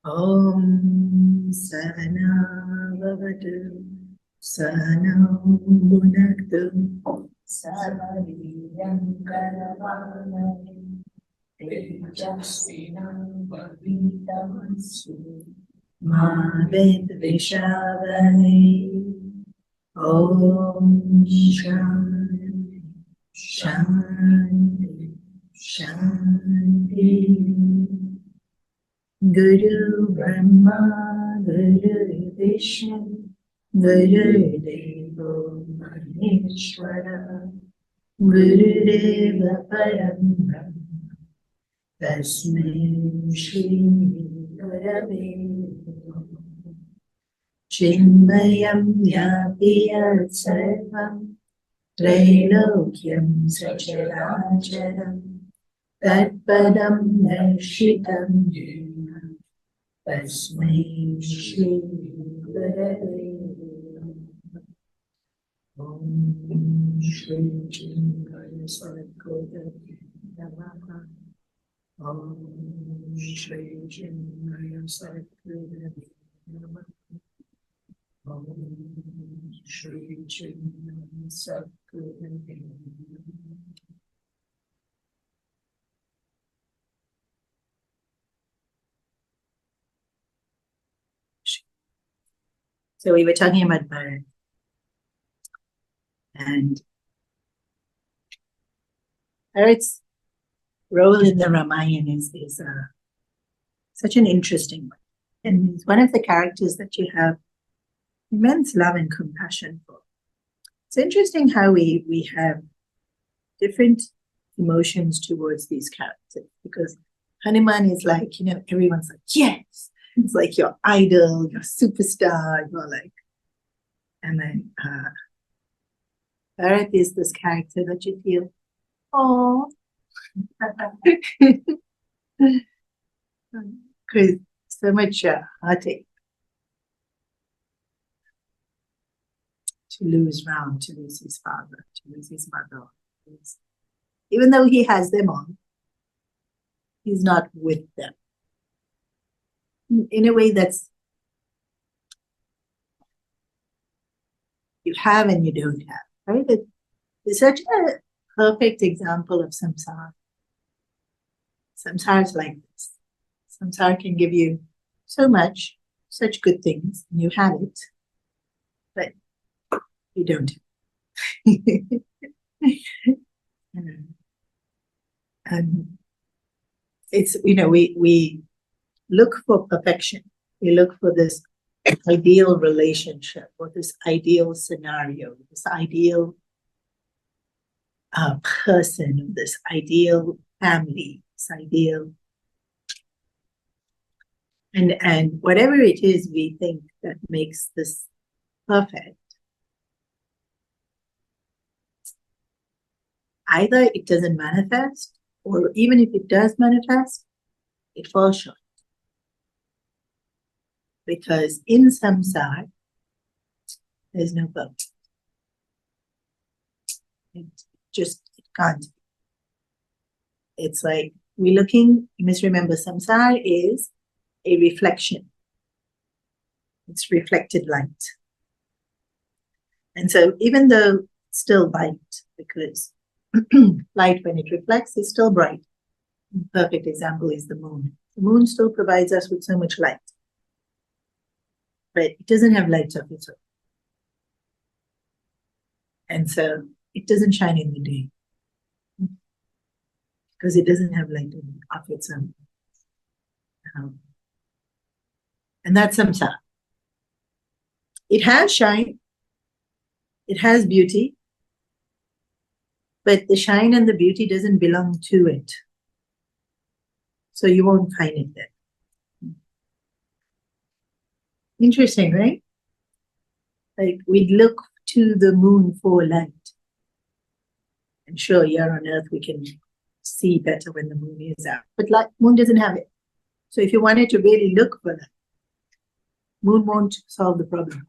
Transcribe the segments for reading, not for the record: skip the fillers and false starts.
Om Sahana Bhavatu Sahana Bhunaktu Samaviram Karavana Tejasvinam Bhavitamansu Ma Vedvishavai Om Shanti Shanti Shanti Guru Brahma, Guru Vishnu, Guru Devo Maheshwara, Guru Deva Param Brahma, Tasmai Shri Gurave Namaha. Chinmayam Vyapiyat Sarvam, Trailokyam Sacharacharam, Tatpadam Darshitam Jena. Tasmai Shri Gurave Namaha. Om Shri Chinmaya Sadgurave Namaha. Om Shri Chinmaya Sadgurave Namaha. Om Shri Chinmaya Sadgurave Namaha. So we were talking about Bharat, and Bharat's role in the Ramayana is such an interesting one. And he's one of the characters that you have immense love and compassion for. It's interesting how we have different emotions towards these characters, because Hanuman is like, everyone's like, yes, it's like your idol, your superstar, you're like, and then Bharat is this character that you feel, oh, because so much heartache to lose Ram, to lose his father, to lose his mother. Even though he has them all, he's not with them. In a way that's, you have and you don't have, right? It's such a perfect example of samsara. Samsara is like this. Samsara can give you so much, such good things, and you have it, but you don't. And it's, we look for perfection. We look for this ideal relationship, or this ideal scenario, this ideal person, this ideal family, this ideal, and whatever it is we think that makes this perfect, either it doesn't manifest, or even if it does manifest, it falls short. Because in samsara, there's no perfect. It can't be. It's like we're looking, you must remember, samsara is a reflection. It's reflected light. And so even though it's still light, because light, when it reflects, is still bright. A perfect example is the moon. The moon still provides us with so much light, but it doesn't have light of its own. And so it doesn't shine in the day, because it doesn't have light of its own. And that's samsara. It has shine, it has beauty, but the shine and the beauty doesn't belong to it. So you won't find it there. Interesting, right? Like we'd look to the moon for light. And sure, here on Earth we can see better when the moon is out. But like moon doesn't have it. So if you wanted to really look for that, moon won't solve the problem.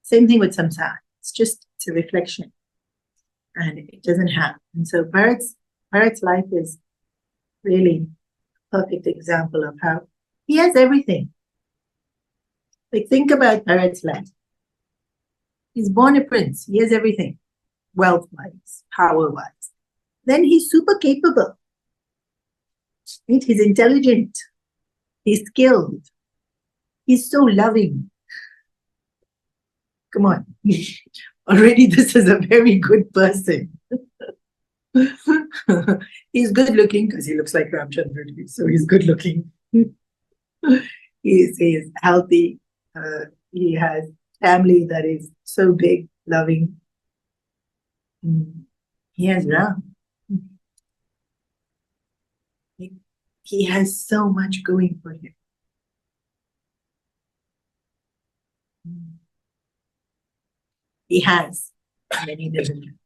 Same thing with samsara. It's a reflection. And it doesn't have. And so Bharat's life is really a perfect example of how he has everything. Like think about Bharat's life. He's born a prince. He has everything. Wealth-wise, power-wise. Then he's super capable. Right? He's intelligent. He's skilled. He's so loving. Come on. Already this is a very good person. He's good looking because he looks like Ramchandra, so he's good looking. He's healthy. He has family that is so big, loving. He has Ram. He has so much going for him. He has, and then he doesn't.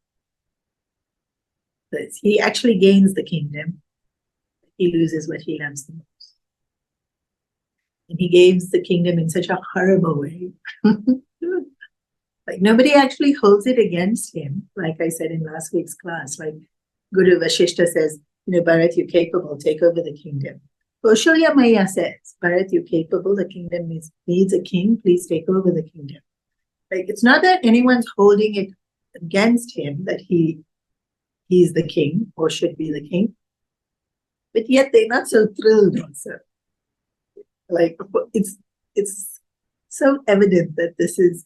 He actually gains the kingdom. He loses what he loves the most. And he gains the kingdom in such a horrible way. Like nobody actually holds it against him. Like I said in last week's class, like Guru Vashishta says, Bharat, you're capable, take over the kingdom. Kausalya Maya says, Bharat, you're capable, the kingdom needs a king, please take over the kingdom. Like it's not that anyone's holding it against him that he's the king or should be the king, but yet they're not so thrilled also. Like it's so evident that this is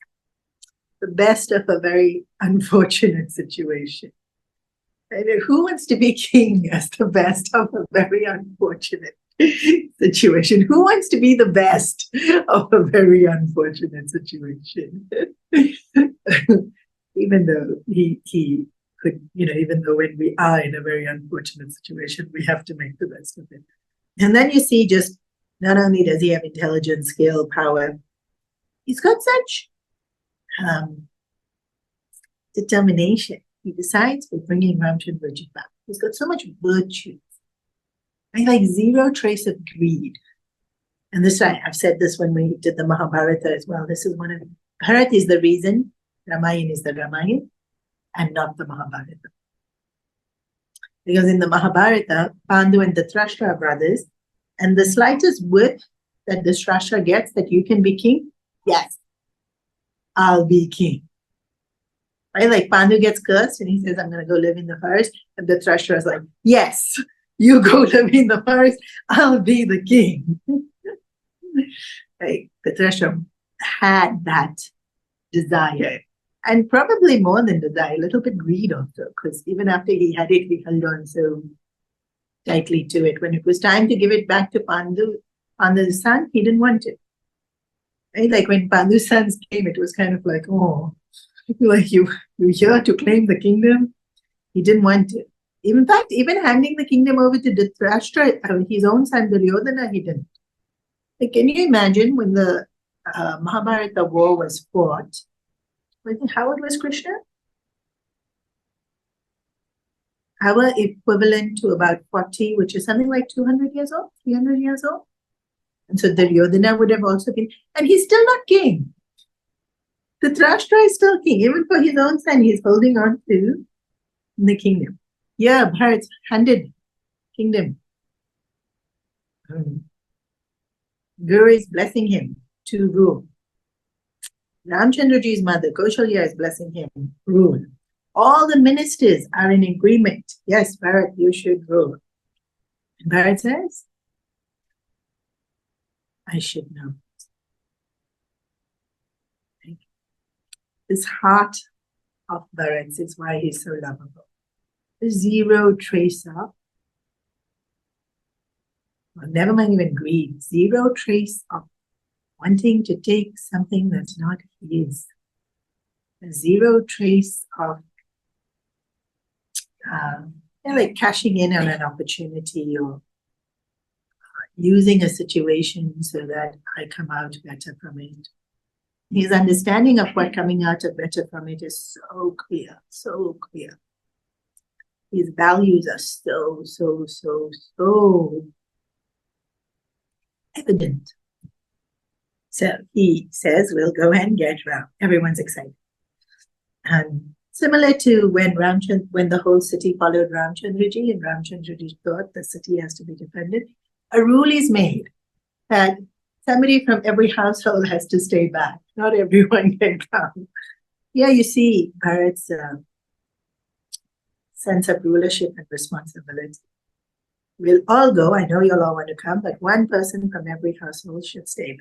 the best of a very unfortunate situation. And who wants to be king as the best of a very unfortunate situation? Who wants to be the best of a very unfortunate situation? Even though he could, even though when we are in a very unfortunate situation, we have to make the best of it. And then you see just not only does he have intelligence, skill, power, he's got such determination. He decides we're bringing Ramchandra back. He's got so much virtue. Like zero trace of greed. And this, I've said this when we did the Mahabharata as well. This is one of Bharat is the reason Ramayana is the Ramayana and not the Mahabharata. Because in the Mahabharata, Pandu and the Dhritarashtra are brothers, and the slightest whiff that the Dhritarashtra gets that you can be king, yes, I'll be king. Right? Like Pandu gets cursed and he says, I'm going to go live in the forest. And the Dhritarashtra is like, yes, you go live in the forest, I'll be the king. Like the Dhritarashtra had that desire. And probably more than desire, a little bit greed also, because even after he had it, he held on so tightly to it. When it was time to give it back to Pandu's son, he didn't want it. Right? Like when Pandu's sons came, it was kind of like, oh, like you're here to claim the kingdom. He didn't want it. In fact, even handing the kingdom over to Dhritarashtra, his own son Duryodhana, he didn't. Like, can you imagine when the Mahabharata war was fought? How old was Krishna? Our equivalent to about 40, which is something like 200 years old, 300 years old. And so Duryodhana would have also been, and he's still not king. The Dhritarashtra is still king. Even for his own son, he's holding on to the kingdom. Yeah, Bharat's handed kingdom. Guru is blessing him to rule. Ramchandraji's mother, Kausalya, is blessing him, rule. All the ministers are in agreement. Yes, Bharat, you should rule. And Bharat says, I should know. This heart of Bharat is why he's so lovable. There's zero trace of, well, never mind even greed, zero trace of wanting to take something that's not his. zero trace of like cashing in on an opportunity or using a situation so that I come out better from it. His understanding of what coming out of better from it is so clear, so clear. His values are so evident. So he says, we'll go and get Ram. Everyone's excited. And similar to when the whole city followed Ramchandraji, and Ramchandraji thought the city has to be defended, a rule is made that somebody from every household has to stay back. Not everyone can come. Yeah, you see Bharat's sense of rulership and responsibility. We'll all go. I know you'll all want to come, but one person from every household should stay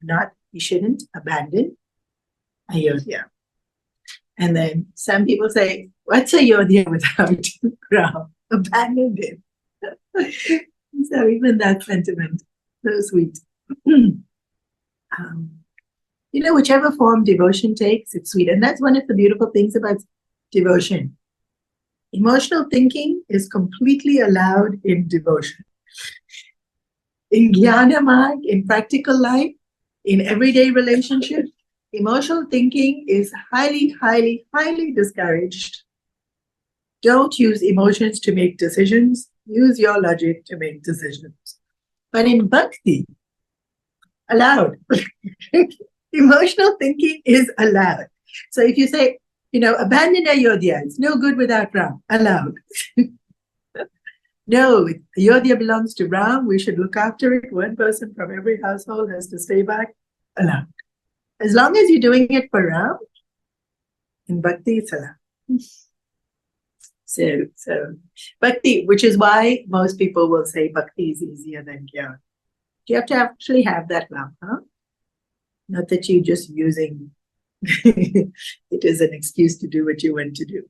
back. You shouldn't abandon Ayodhya. And then some people say, what's Ayodhya without Ram? Abandoned it. So even that sentiment, so sweet. Whichever form devotion takes, it's sweet. And that's one of the beautiful things about devotion. Emotional thinking is completely allowed in devotion. In Jnana Marg, in practical life, in everyday relationships, emotional thinking is highly, highly, highly discouraged. Don't use emotions to make decisions. Use your logic to make decisions. But in bhakti, allowed. Emotional thinking is allowed. So if you say, abandon Ayodhya, it's no good without Ram, allowed. No, Ayodhya belongs to Ram, we should look after it. One person from every household has to stay back, allowed. As long as you're doing it for Ram, in bhakti, it's allowed. So bhakti, which is why most people will say bhakti is easier than jnana. You have to actually have that love, huh? Not that you're just using it as an excuse to do what you want to do.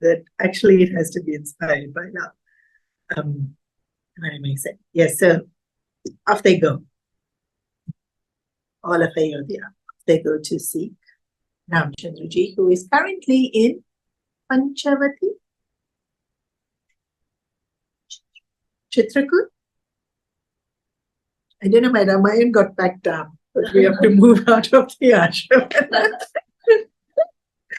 That actually it has to be inspired by love. What am I saying? Yes, so off they go. All of Ayodhya. They go to seek Ramchandraji, who is currently in Panchavati. Chitrakoot. I don't know, my Ramayana got packed up, but we have to move out of the ashram.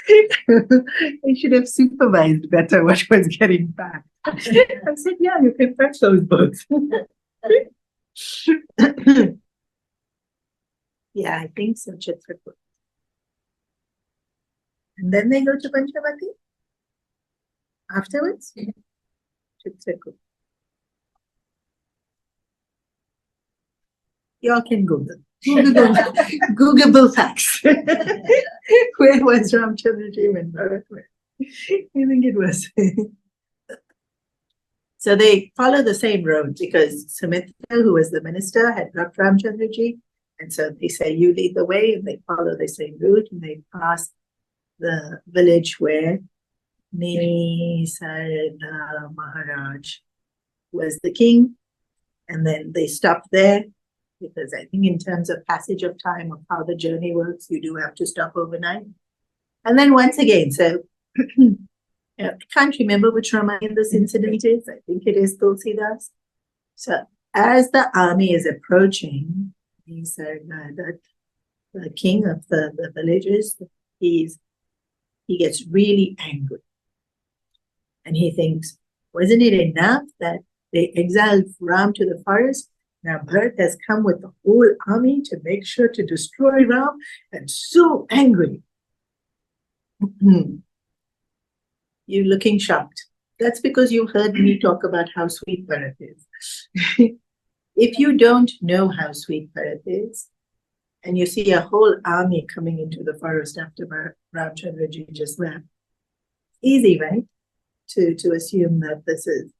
I should have supervised better what was getting packed. I said, yeah, you can pack those books. Yeah, I think so, Chitrakoot. And then they go to Panchavati? Afterwards? Chitrakoot. You all can Google. Googleable facts. Where was Ramchandraji when Bharat went? I think it was. So they follow the same road because Sumitra, who was the minister, had dropped Ramchandraji. And so they say, you lead the way, and they follow the same route, and they pass the village where Nisarga Maharaj was the king. And then they stopped there because I think in terms of passage of time of how the journey works, you do have to stop overnight. And then once again, so I can't remember which Ramayana this incident is. I think it is Tulsidas. So as the army is approaching, the king of the villages, he gets really angry. And he thinks, wasn't it enough that they exiled Ram to the forest? Now Bharat has come with the whole army to make sure to destroy Ram, and so angry. You're looking shocked. That's because you heard me talk about how sweet Bharat is. If you don't know how sweet Bharat is, and you see a whole army coming into the forest after Ramchandraji just left, easy, right? To assume that this is,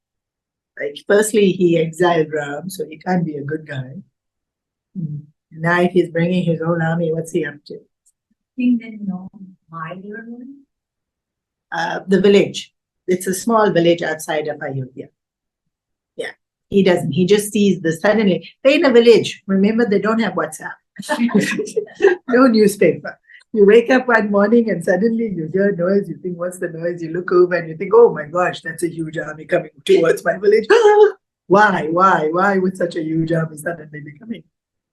like, firstly, he exiled Ram, so he can't be a good guy. Now, if he's bringing his own army, what's he up to? Think they know why they were going? The village. It's a small village outside of Ayodhya. Yeah, he doesn't. He just sees this suddenly. They're in a village. Remember, they don't have WhatsApp. No newspaper. You wake up one morning and suddenly you hear noise. You think, what's the noise? You look over and you think, oh my gosh, that's a huge army coming towards my village. Why would such a huge army suddenly be coming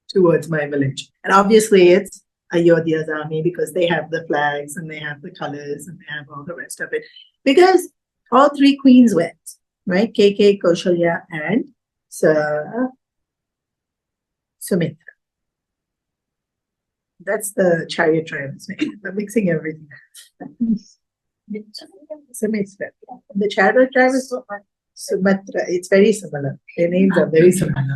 towards my village? And obviously it's Ayodhya's army because they have the flags and they have the colors and they have all the rest of it. Because all three queens went, right? KK, Kaushalya, and Sumitra. That's the chariot drivers. I'm mixing everything. Sumitra. The chariot drivers were Sumatra. It's very similar. Their names are very similar.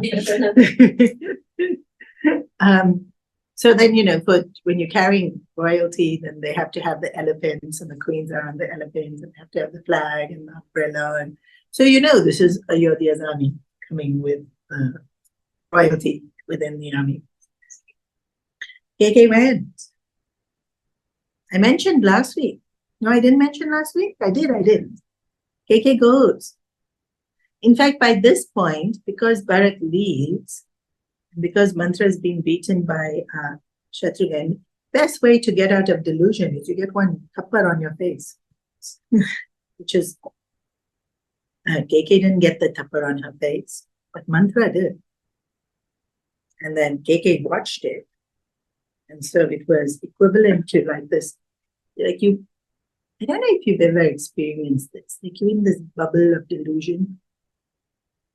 So then, for when you're carrying royalty, then they have to have the elephants and the queens are on the elephants and they have to have the flag and the umbrella. And so, this is Ayodhya's army coming with royalty within the army. KK went. I mentioned last week. No, I didn't mention last week. I did. KK goes. In fact, by this point, because Bharat leaves, because Mantra is being beaten by Shatrughan, best way to get out of delusion is you get one thappar on your face, which is KK didn't get the thappar on her face, but Mantra did. And then KK watched it. And so it was equivalent to like this, I don't know if you've ever experienced this, like you're in this bubble of delusion.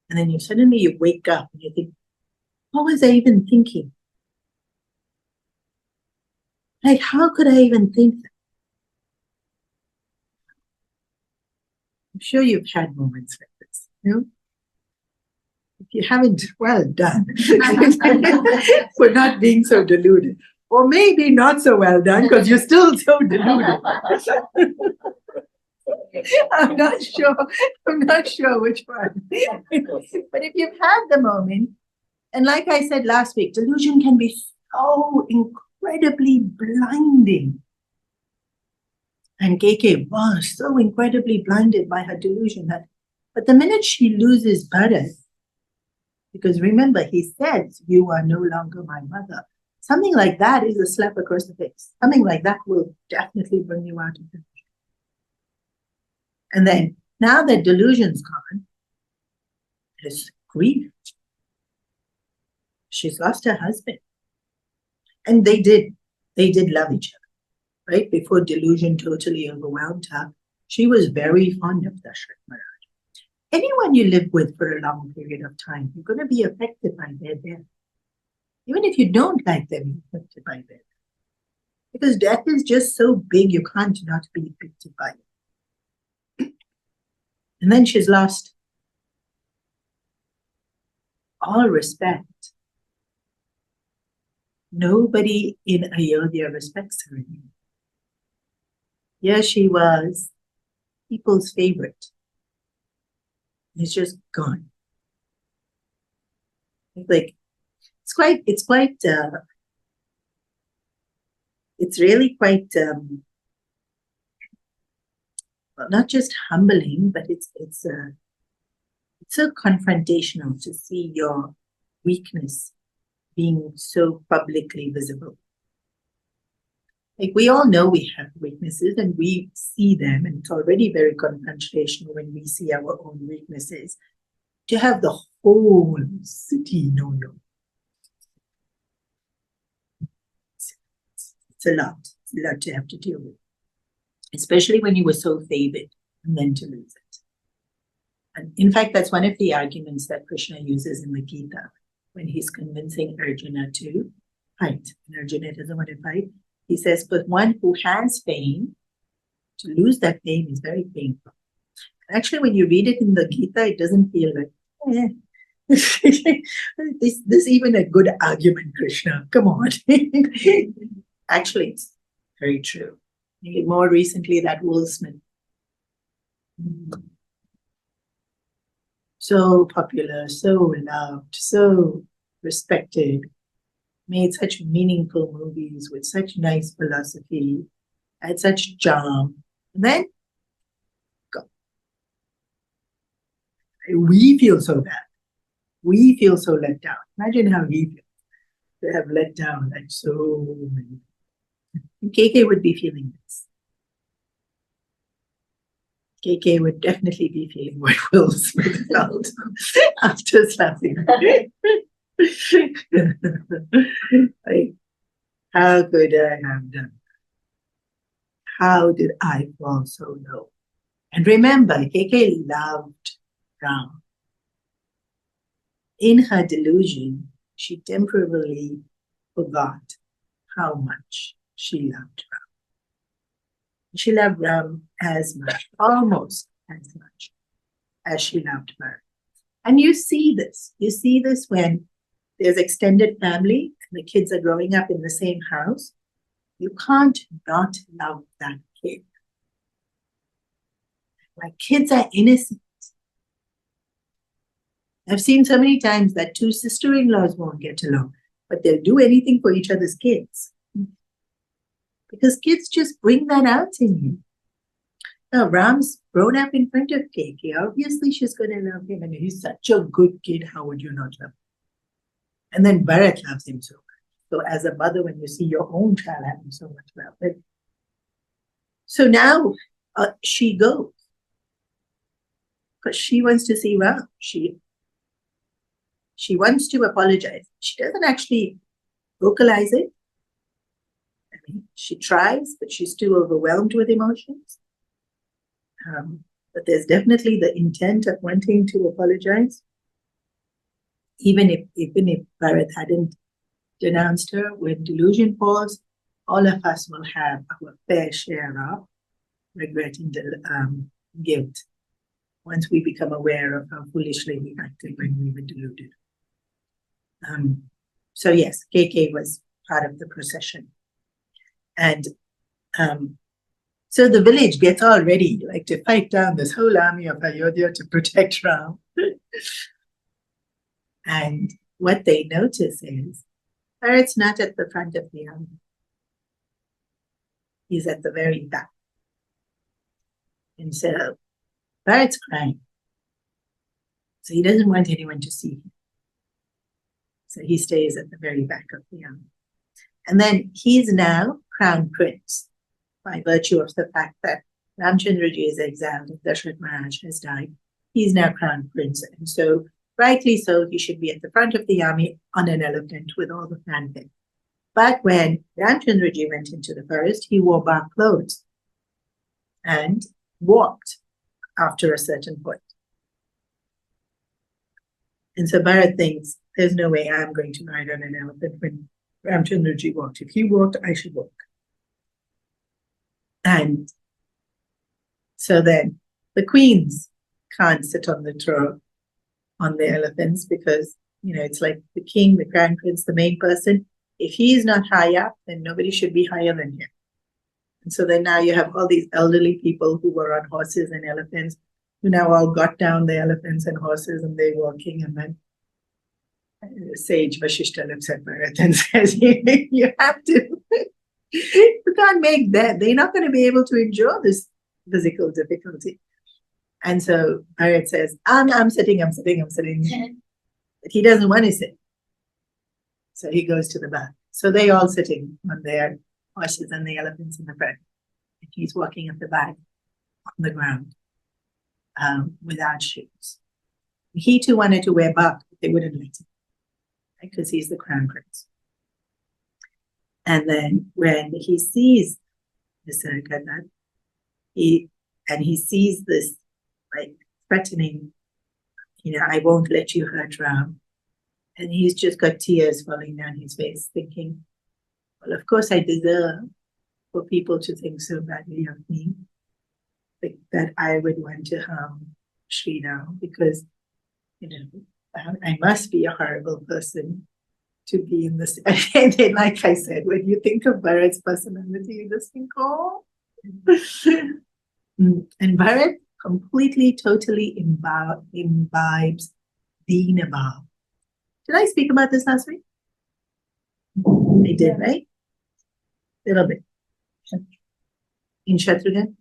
And then suddenly you wake up and you think, what was I even thinking? Like, how could I even think that? I'm sure you've had moments like this, If you haven't, well done for not being so deluded. Or maybe not so well done because you're still so deluded. I'm not sure which one. But if you've had the moment, and like I said last week, delusion can be so incredibly blinding. And KK was so incredibly blinded by her delusion but the minute she loses Bharat, because remember, he says, you are no longer my mother. Something like that is a slap across the face. Something like that will definitely bring you out of delusion. And then, now that delusion's gone, there's grief. She's lost her husband. And they did love each other, right? Before delusion totally overwhelmed her, she was very fond of Dashrath Maharaj. Anyone you live with for a long period of time, you're going to be affected by their death. Even if you don't like them, you're affected by their death. Because death is just so big, you can't not be affected by it. And then she's lost all respect. Nobody in Ayodhya respects her anymore. Here she was, people's favorite. It's just gone. It's really quite not just humbling, but it's so confrontational to see your weakness being so publicly visible. Like, we all know we have weaknesses and we see them, and it's already very confrontational when we see our own weaknesses. To have the whole city know you. It's a lot. It's a lot to have to deal with. Especially when you were so favored and then to lose it. And in fact, that's one of the arguments that Krishna uses in the Gita when he's convincing Arjuna to fight. And Arjuna doesn't want to fight. He says, but one who has fame, to lose that fame is very painful. Actually, when you read it in the Gita, it doesn't feel like, this even a good argument, Krishna. Come on. Actually, it's very true. More recently, that Will Smith. So popular, so loved, so respected, made such meaningful movies with such nice philosophy, had such charm. And then, go. We feel so bad. We feel so let down. Imagine how he feels to have let down like so many. And KK would be feeling this. KK would definitely be feeling what Will's felt after slapping. Like, how could I have done? How did I fall so low? And remember, KK loved Ram. In her delusion, she temporarily forgot how much she loved Ram. She loved Ram as much, almost as much as she loved Bharat. And you see this. You see this when there's extended family and the kids are growing up in the same house. You can't not love that kid. Like, kids are innocent. I've seen so many times that two sister-in-laws won't get along, but they'll do anything for each other's kids. Because kids just bring that out in you. Now, Ram's grown up in front of KK. Obviously, she's going to love him. And he's such a good kid. How would you not love him? And then Bharat loves him so much. So as a mother, when you see your own child having so much love. But so now she goes. Because she wants to see Ram. She wants to apologize. She doesn't actually vocalize it. I mean, she tries, but she's too overwhelmed with emotions. But there's definitely the intent of wanting to apologize. Even if Bharat hadn't denounced her, when delusion falls, all of us will have our fair share of regretting the guilt once we become aware of how foolishly we acted when we were deluded. So yes, KK was part of the procession. And so the village gets all ready, like to fight down this whole army of Ayodhya to protect Ram. And what they notice is, Bharat's not at the front of the army. He's at the very back. And so Bharat's crying. So he doesn't want anyone to see him. So he stays at the very back of the army. And then he's now crown prince by virtue of the fact that Ramchandraji is exiled and Dashrath Maharaj has died. He's now crown prince. And so, rightly so, he should be at the front of the army on an elephant with all the fanfare. But when Ramchandraji went into the forest, he wore bark clothes and walked after a certain point. And so Bharat thinks, there's no way I'm going to ride on an elephant when Ramchandraji walked. If he walked, I should walk. And so then the queens can't sit on the throne on the elephants because, you know, it's like the king, the crown prince, the main person. If he is not high up, then nobody should be higher than him. And so then now you have all these elderly people who were on horses and elephants who now all got down the elephants and horses and they're walking, and then Sage Vashishta looks at Bharat and says, you have to, you can't make that. They're not going to be able to endure this physical difficulty. And so Bharat says, I'm sitting. But he doesn't want to sit. So he goes to the back. So they all sitting on their horses and the elephants in the front. And he's walking at the back on the ground without shoes. He too wanted to wear bark, but they wouldn't let him, right? Because he's the crown prince. And then when he sees this he sees this like threatening, I won't let you hurt Ram. And he's just got tears falling down his face, thinking, well, of course I deserve for people to think so badly of me, like that I would want to harm Sri Ram, because, I must be a horrible person to be in this. And then, like I said, when you think of Bharat's personality, you just think, oh. And Bharat completely, totally imbibes Deen Abhav. Did I speak about this last week? I did, right? A little bit. In Shatrughan?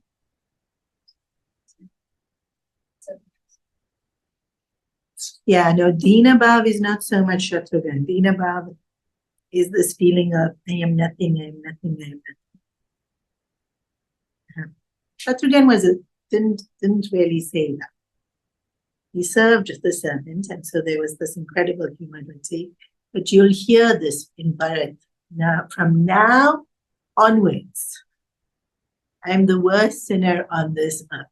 Yeah, no, Deen Abhav is not so much Shatrughan. Deen Abhav is this feeling of I am nothing, I am nothing, I am nothing. Shatrughan didn't really say that. He served the servant, and so there was this incredible humility. But you'll hear this in Bharat. Now, from now onwards, I am the worst sinner on this earth.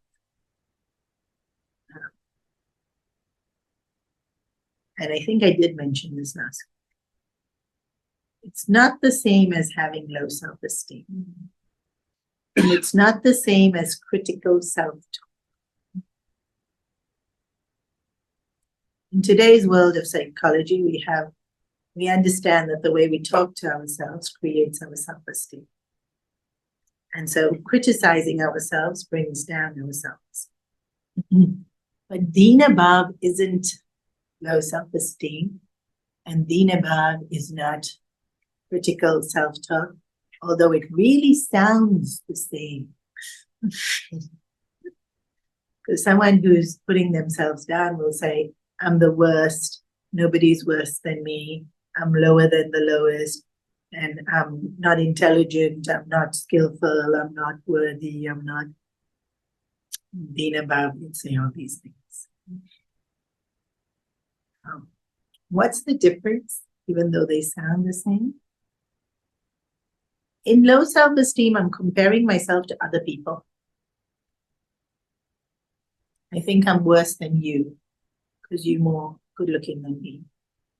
And I think I did mention this last week. It's not the same as having low self-esteem. And it's not the same as critical self-talk. In today's world of psychology, we understand that the way we talk to ourselves creates our self-esteem. And so criticizing ourselves brings down ourselves. But Dina Bhav isn't low self-esteem, and Dina Bhav is not critical self-talk, although it really sounds the same. Because someone who's putting themselves down will say, I'm the worst, nobody's worse than me, I'm lower than the lowest, and I'm not intelligent, I'm not skillful, I'm not worthy, I'm not. Dina Bhav would say all these things. What's the difference, even though they sound the same? In low self-esteem, I'm comparing myself to other people. I think I'm worse than you because you're more good-looking than me.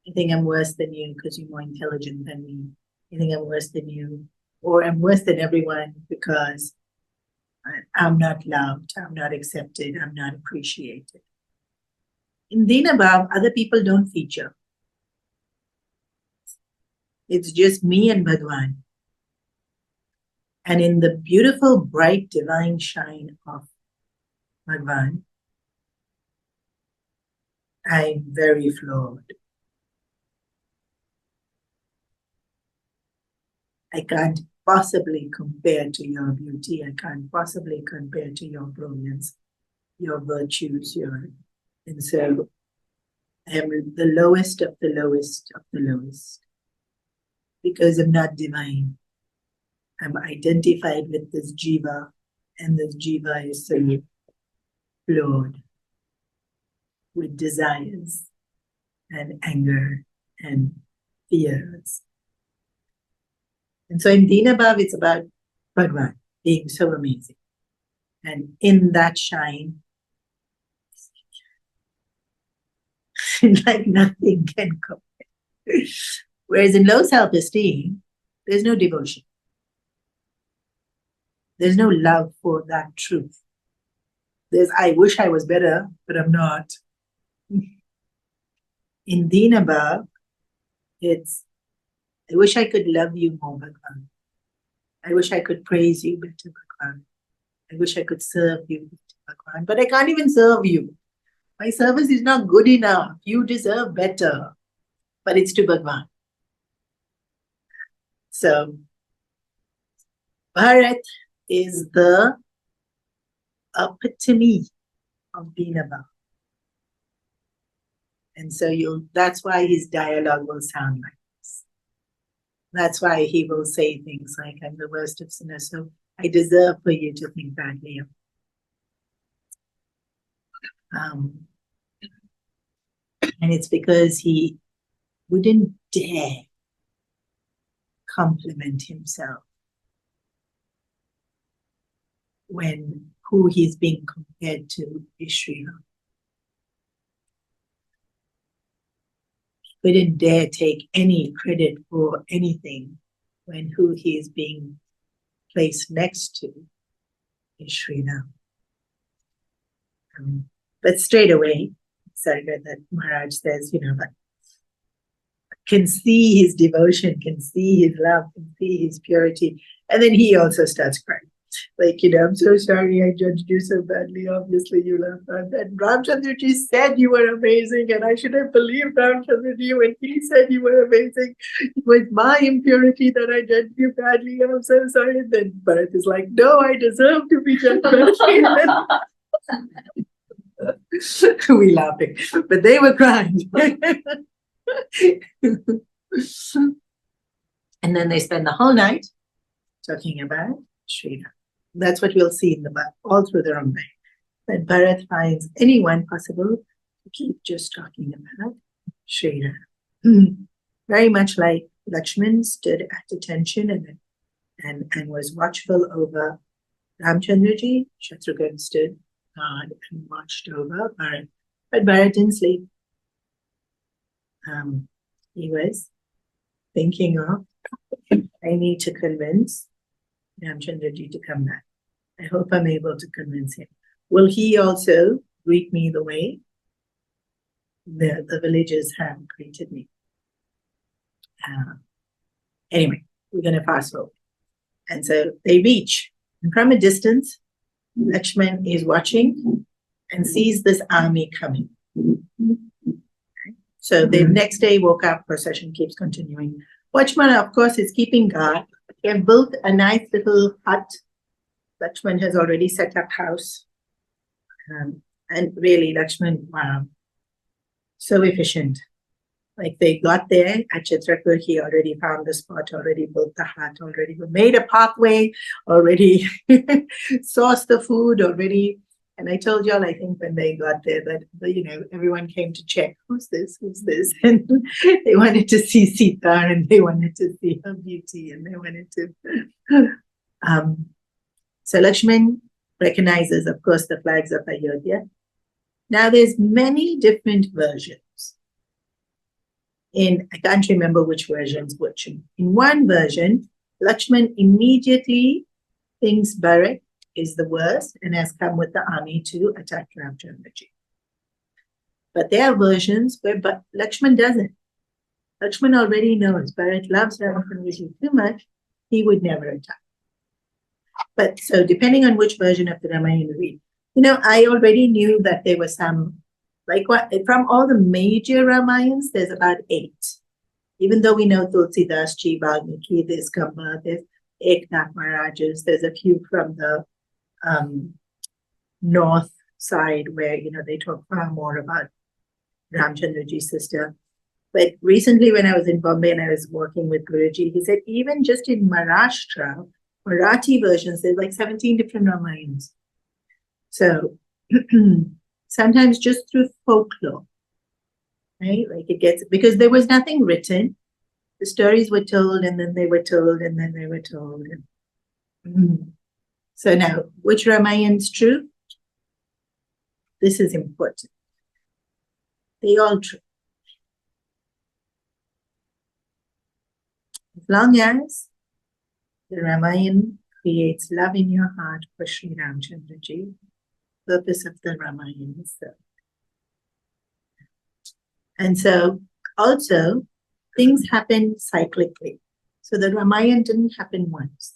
I think I'm worse than you because you're more intelligent than me. I think I'm worse than you, or I'm worse than everyone because I'm not loved, I'm not accepted, I'm not appreciated. In Dina Bhav, other people don't feature. It's just me and Bhagwan. And in the beautiful, bright, divine shine of Bhagwan, I'm very flawed. I can't possibly compare to your beauty. I can't possibly compare to your brilliance, your virtues, and so I am the lowest of the lowest of the lowest. Because I'm not divine. I'm identified with this jiva, and this jiva is so flawed with desires and anger and fears. And so in Dina Bhav, it's about Bhagwan being so amazing. And in that shine, like nothing can compare. Whereas in low self-esteem, there's no devotion. There's no love for that truth. There's, I wish I was better, but I'm not. In Dina Bhav, it's, I wish I could love you more, Bhagwan. I wish I could praise you better, Bhagwan. I wish I could serve you better, Bhagwan. But I can't even serve you. My service is not good enough. You deserve better. But it's to Bhagwan. So, Bharat is the epitome of Dina Bhav. And so that's why his dialogue will sound like this. That's why he will say things like, I'm the worst of sinners, so I deserve for you to think badly of me. And it's because he wouldn't dare compliment himself when who he's being compared to is Sri Ram. He didn't dare take any credit for anything when who he is being placed next to is Sri Ram. But straight away, Sarga, that Maharaj says, but can see his devotion, can see his love, can see his purity. And then he also starts crying. Like, I'm so sorry I judged you so badly. Obviously, you love that. And Ramchandraji said you were amazing, and I should have believed Ramchandraji when he said you were amazing. It was my impurity that I judged you badly. I'm so sorry. And then Bharat is like, no, I deserve to be judged badly. We laughing, but they were crying. And then they spend the whole night talking about Sri Ram. That's what we'll see in the all through the Ramayana. That Bharat finds anyone possible to keep just talking about Sri Ram. Very much like Lakshman stood at attention and was watchful over Ramchandraji, Shatrughan stood guard and watched over Bharat. But Bharat didn't sleep. He was thinking of, I need to convince Ramchandraji to come back. I hope I'm able to convince him. Will he also greet me the way the villagers have greeted me? Anyway, we're going to fast forward. And so they reach. And from a distance, Lakshman is watching and sees this army coming. So the next day woke up, procession keeps continuing. Watchman, of course, is keeping guard. They have built a nice little hut. Lakshman has already set up house. And really, Lakshman, wow, so efficient. Like they got there at Chitrakur, he already found the spot, already built the hut, already made a pathway, already sourced the food, already. And I told y'all, I think when they got there that, everyone came to check, who's this? And they wanted to see Sita and they wanted to see her beauty and they wanted to. So Lakshman recognizes, of course, the flags of Ayodhya. Now there's many different versions. I can't remember which version's which. In one version, Lakshman immediately thinks Bharat is the worst and has come with the army to attack Ramchandraji. But there are versions where Lakshman doesn't. Lakshman already knows Bharat loves Ramchandraji too much, he would never attack. But so depending on which version of the Ramayana you read, I already knew that there were some, from all the major Ramayans, there's about 8. Even though we know Tulsidas, Chi, Bhalmiki, there's Kamba, there's Eknath Maharajas, there's a few from the north side where, they talk far more about Ramchandraji's sister. But recently when I was in Bombay and I was working with Guruji, he said even just in Maharashtra, Marathi versions, there's like 17 different Ramayans. So sometimes just through folklore, right? Like it gets, because there was nothing written. The stories were told and then they were told and then they were told. So now, which Ramayan's true? This is important. They all true. As long as the Ramayana creates love in your heart for Sri Ramchandraji, purpose of the Ramayana is served. And so also things happen cyclically. So the Ramayana didn't happen once.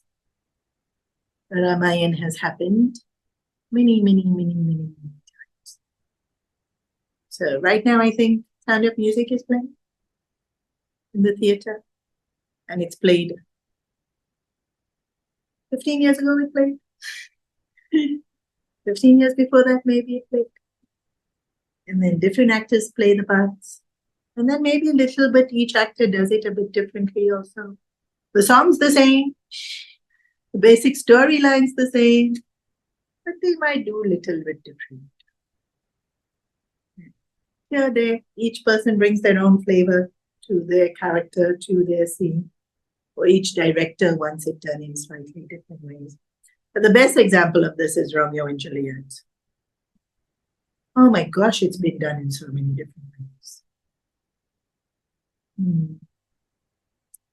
The Ramayana has happened many times. So right now I think Sound of Music is playing in the theater and it's played 15 years ago it played. 15 years before that, maybe it played. And then different actors play the parts. And then maybe a little bit, each actor does it a bit differently also. The song's the same. The basic storyline's the same. But they might do a little bit different. Here, there, each person brings their own flavor to their character, to their scene. Or each director wants it done in slightly different ways. But the best example of this is Romeo and Juliet. Oh my gosh, it's been done in so many different ways.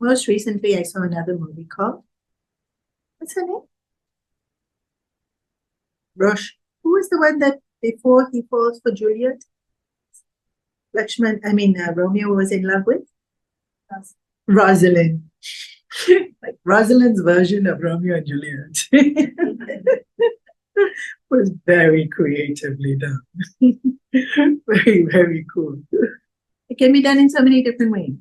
Most recently, I saw another movie called, what's her name? Rosh. Who is the one that before he falls for Juliet? Romeo was in love with? Rosalind. Like Rosalind's version of Romeo and Juliet was very creatively done. Very, very cool. It can be done in so many different ways.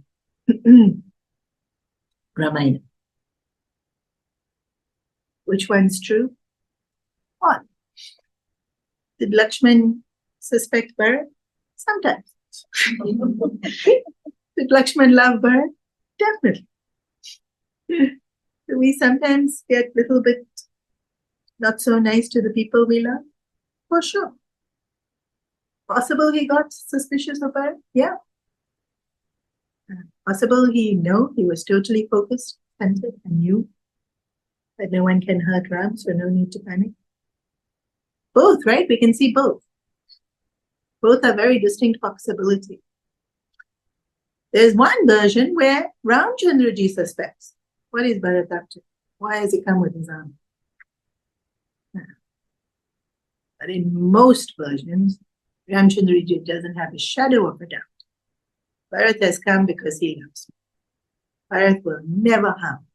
Ramayana. Which one's true? One. Did Lakshman suspect Bharat? Sometimes. Did Lakshman love Bharat? Definitely. We sometimes get a little bit Not so nice to the people we love? For sure. Possible he got suspicious of her? Yeah. Possible he was totally focused, centered, and knew that no one can hurt Ram, so no need to panic. Both, right? We can see both. Both are very distinct possibilities. There's one version where Ramchandraji suspects. What is Bharat up to? Why has he come with his army? But in most versions, Ramchandraji doesn't have a shadow of a doubt. Bharat has come because he loves me. Bharat will never harm.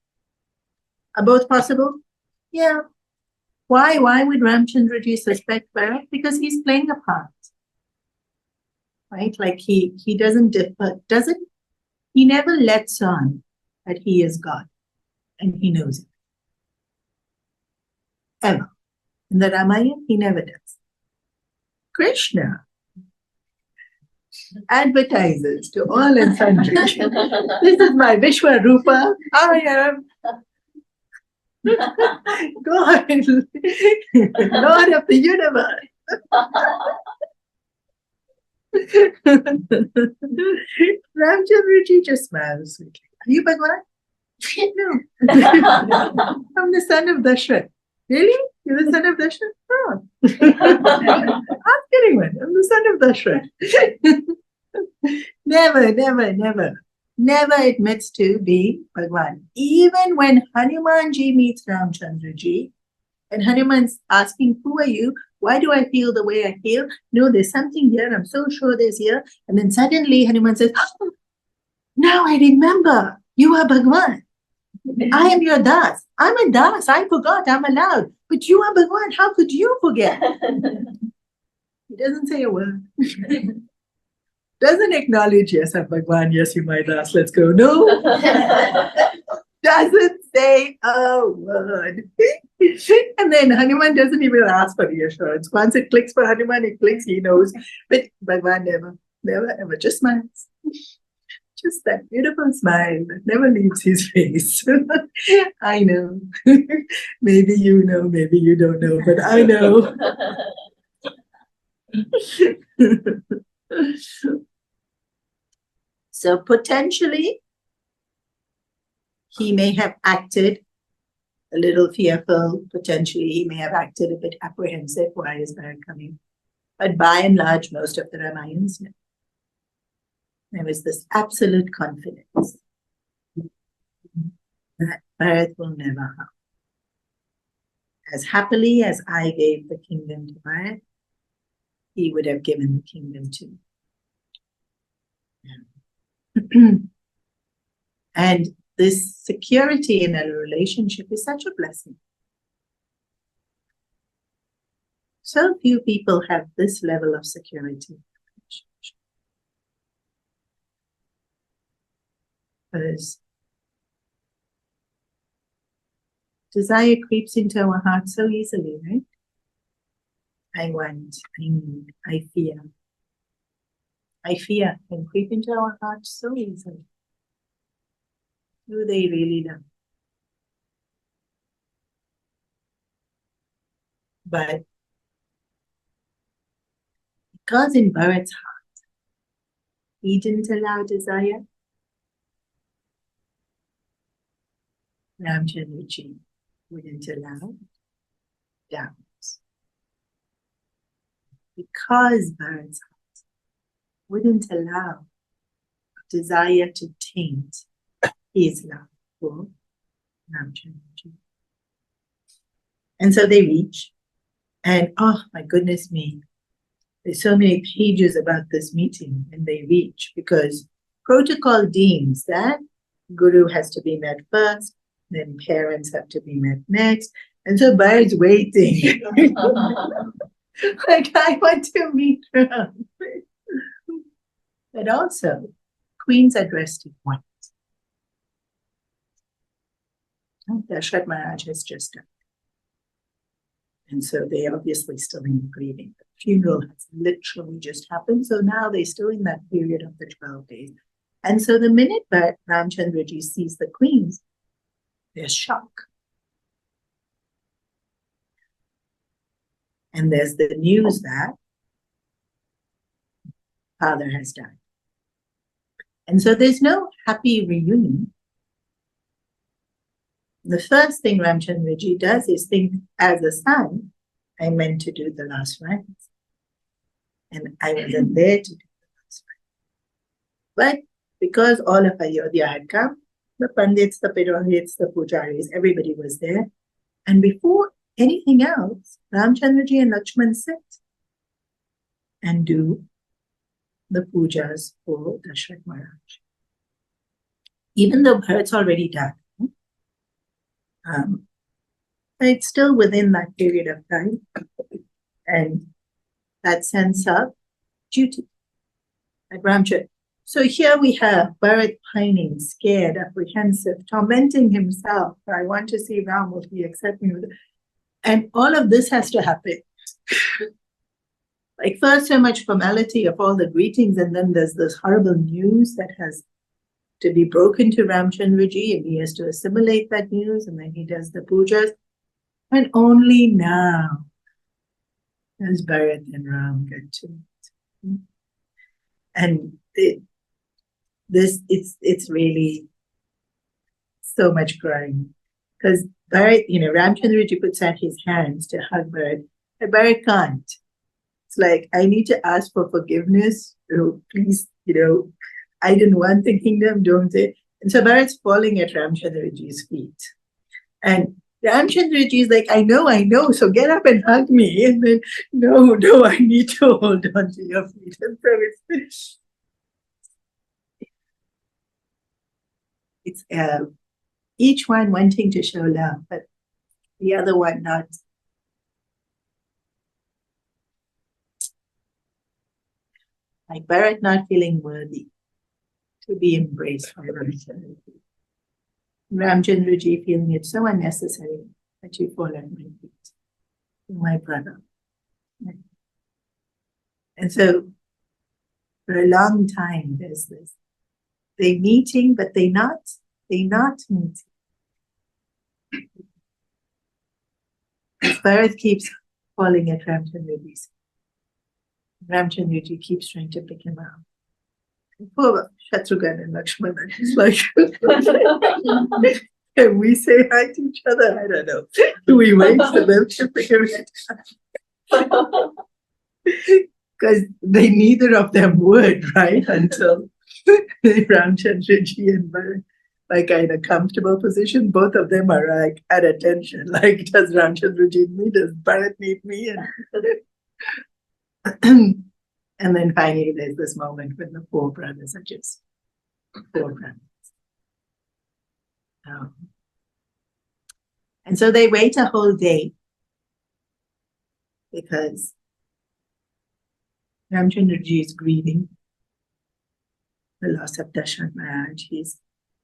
Are both possible? Yeah. Why? Why would Ramchandraji suspect Bharat? Because he's playing a part. Right? Like he doesn't differ, he never lets on that he is God. And he knows it. Ever. In the Ramayana, he never does. Krishna advertises to all and sundry. This is my Vishwarupa. I am God, Lord of the universe. Ramchandraji just smiles sweetly. Are you Bhagwan? No. I'm the son of Dashrath. Really? You're the son of Dashrath? Oh. Ask anyone. I'm the son of Dashrath. Never admits to being Bhagwan. Even when Hanumanji meets Ramchandraji, and Hanuman's asking, who are you? Why do I feel the way I feel? No, there's something here. I'm so sure there's here. And then suddenly Hanuman says, oh, now I remember. You are Bhagwan. I am your Das. I'm a Das. I forgot. I'm allowed. But you are Bhagwan. How could you forget? He doesn't say a word. Doesn't acknowledge, yes, I'm Bhagwan. Yes, you my Das. Let's go. No. Doesn't say a word. And then Hanuman doesn't even ask for reassurance. Once it clicks for Hanuman, it clicks, he knows. But Bhagwan never, ever just smiles. Just that beautiful smile that never leaves his face. I know. Maybe you know, maybe you don't know, but I know. So potentially, he may have acted a little fearful. Potentially, he may have acted a bit apprehensive. Why is Bharat coming? But by and large, most of the Ramayans, there was this absolute confidence that Bharat will never harm. As happily as I gave the kingdom to Bharat, he would have given the kingdom to me. And this security in a relationship is such a blessing. So few people have this level of security. Because desire creeps into our heart so easily, right? I want, I need, I fear. I fear can creep into our heart so easily. Do they really love? But because in Bharat's heart, he didn't allow desire, Ramchandraji wouldn't allow doubts. Because Bharat's heart wouldn't allow desire to taint his love for Ramchandraji. And so they reach, and oh my goodness me, there's so many pages about this meeting when they reach, because protocol deems that Guru has to be met first, then parents have to be met next. And so Bharat's waiting. Like, I want to meet Ram. But also, queens are dressed in white. Dashrath Maharaj has just died. And so they obviously still in grieving. The funeral has literally just happened. So now they're still in that period of the 12 days. And so the minute that Ramchandraji sees the queens, there's shock. And there's the news that father has died. And so there's no happy reunion. The first thing Ramchandraji does is think, as a son, I meant to do the last rites. And I wasn't there to do the last rites. But because all of Ayodhya had come, the Pandits, the Purohits, the Pujaris, everybody was there. And before anything else, Ramchandraji and Lakshman sit and do the pujas for Dashrath Maharaj. Even though Bharat's already done, it's still within that period of time and that sense of duty at Ramchandra. So here we have Bharat pining, scared, apprehensive, tormenting himself. I want to see Ram, will he accept me? And all of this has to happen. Like first so much formality of all the greetings, and then there's this horrible news that has to be broken to Ramchandraji, and he has to assimilate that news, and then he does the pujas. And only now does Bharat and Ram get to it. And it's really so much crying. Because Bharat, Ramchandraji puts out his hands to hug Bharat, but Bharat can't. It's like, I need to ask for forgiveness. Please, I didn't want the kingdom, don't it? And so Bharat's falling at Ramchandraji's feet. And Ramchandraji is like, I know, so get up and hug me. And then, no, I need to hold on to your feet. And so it's each one wanting to show love, but the other one not. Like Bharat not feeling worthy to be embraced by Ramchandraji. Ramchandraji feeling it so unnecessary that you fall at my feet, my brother. And so for a long time there's this. They meeting, but they not meeting. Bharat keeps falling at Ramchandraji's. Ramchandraji keeps trying to pick him up. Poor Shatrughan and Lakshmana is like, can we say hi to each other? I don't know. Do we wait for them to figure it out? Because they neither of them would, right? Until Ramchandraji and Bharat like in a comfortable position. Both of them are like at attention. Like, does Ramchandraji need me? Does Bharat need me? And then finally there's this moment when the four brothers are just four brothers. And so they wait a whole day because Ramchandraji is grieving the loss of Dashrath Maharaj. He's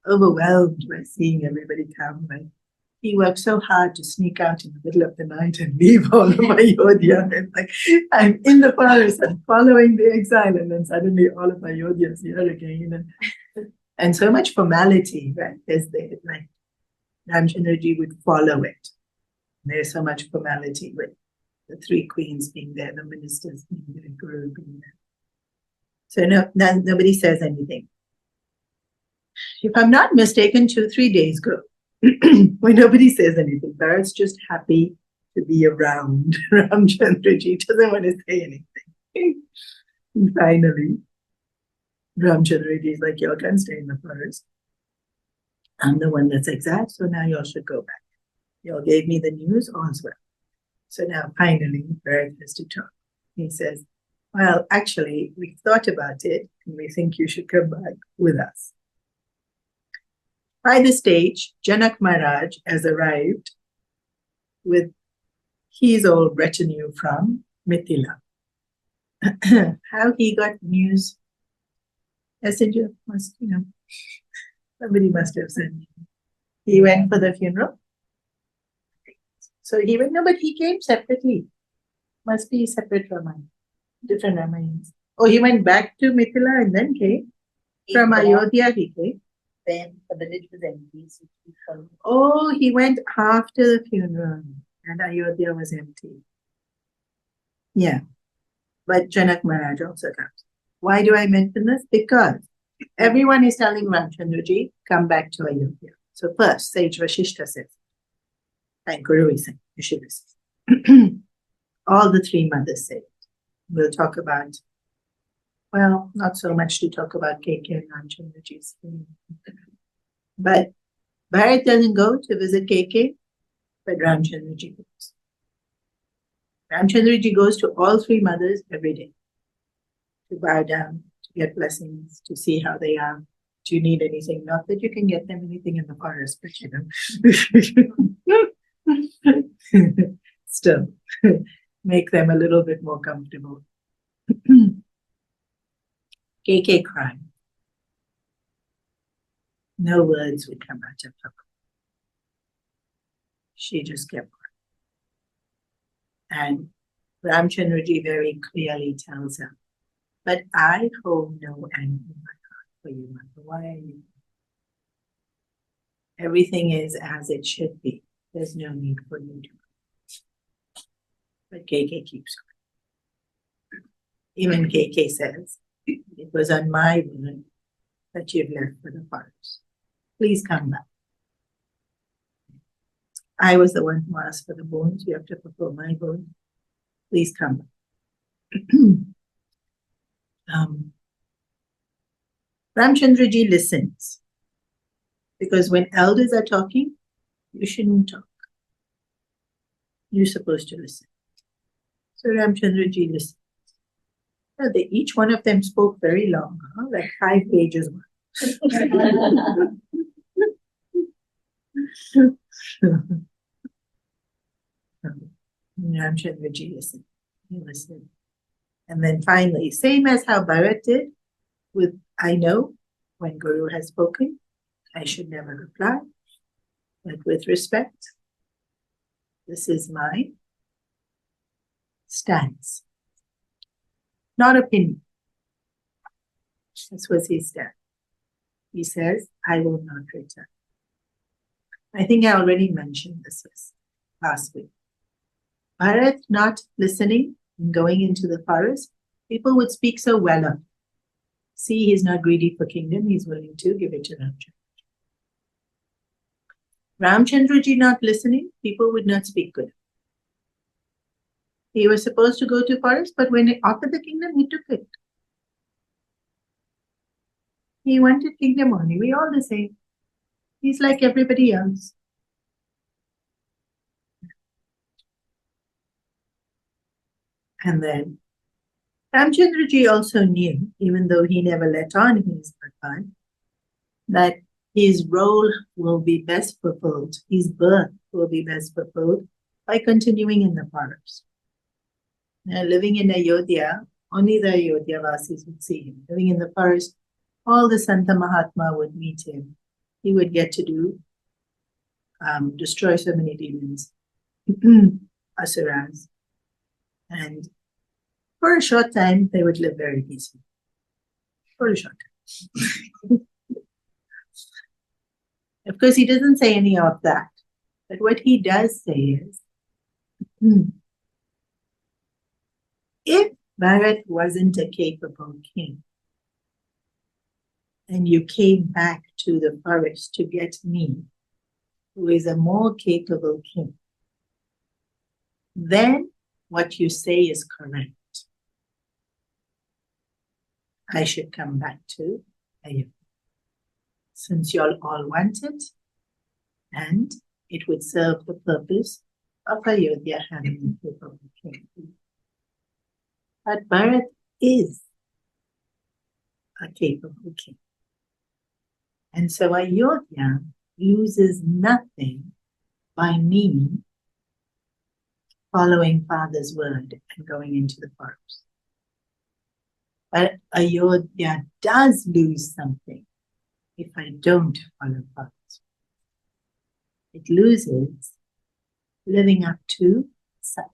overwhelmed by seeing everybody come. And he worked so hard to sneak out in the middle of the night and leave all of Ayodhya. And like, I'm in the forest and following the exile, and then suddenly all of Ayodhya is here again. And so much formality, right? Like Ramchandraji would follow it. There's so much formality with the three queens being there, the ministers being there, Guru being there. So nobody says anything. If I'm not mistaken, 2-3 days go when nobody says anything. Bharat's just happy to be around Ramchandraji. Doesn't want to say anything. And finally, Ramchandraji is like, y'all can stay in the forest. I'm the one that's exact, so now y'all should go back. Y'all gave me the news, all's well. So now finally, Bharat has to talk. He says, well, actually, we've thought about it, and we think you should come back with us. By this stage, Janak Maharaj has arrived with his old retinue from Mithila. How he got news? Messenger must, somebody must have sent him. He went for the funeral. So he went, no, but he came separately. Must be separate Ramayana, different Ramayans. Oh, he went back to Mithila and then came. From Ayodhya he came. Then the village was empty. So Oh, he went after the funeral and Ayodhya was empty. Yeah, but Janak Maharaj also comes. Why do I mention this? Because everyone is telling Ramchandraji, come back to Ayodhya. So first, Sage Vashishta says, and Guru is saying, you should listen. All the three mothers say, we'll talk about, well, not so much to talk about KK and Ramchandraji's. But Bharat doesn't go to visit KK, but Ramchandraji goes. Ramchandraji goes to all three mothers every day to bow down, to get blessings, to see how they are. Do you need anything? Not that you can get them anything in the forest, but still make them a little bit more comfortable. KK cried. No words would come out of her. She just kept crying. And Ramchandraji very clearly tells her, but I hold no anger in my heart for you, mother. Why are you? Everything is as it should be. There's no need for you to. But KK keeps on. Even KK says, it was on my word that you've left for the forest. Please come back. I was the one who asked for the bones. You have to fulfill my bone. Please come back. Ramchandraji listens. Because when elders are talking, you shouldn't talk. You're supposed to listen. So Ramchandraji listens. Well, each one of them spoke very long, like 5 pages. Ramchandraji listened. He listened. And then finally, same as how Bharat did with, I know when Guru has spoken, I should never reply, but with respect, this is my stance. Not opinion. This was his stance. He says, I will not return. I think I already mentioned this last week. Bharat not listening and going into the forest, people would speak so well of him. See, he's not greedy for kingdom, he's willing to give it to Ramchandra. Ramchandraji not listening, people would not speak good. He was supposed to go to forest, but when he offered the kingdom, he took it. He wanted kingdom only. We all the same. He's like everybody else. And then Ramchandraji also knew, even though he never let on his Bharat, that his role will be best fulfilled, his birth will be best fulfilled by continuing in the forest. Now, living in Ayodhya, only the Ayodhya Vasis would see him. Living in the forest, all the Santa Mahatma would meet him. He would get to do, destroy so many demons, asuras. And for a short time, they would live very peacefully. For a short time. Of course, he doesn't say any of that. But what he does say is, if Bharat wasn't a capable king, and you came back to the forest to get me, who is a more capable king, then what you say is correct. I should come back to Ayodhya. Since you all want it, and it would serve the purpose of Ayodhya having a capable king. But Bharat is a capable king. And so Ayodhya loses nothing by me following father's word and going into the forest. But Ayodhya does lose something if I don't follow father's word. It loses living up to self.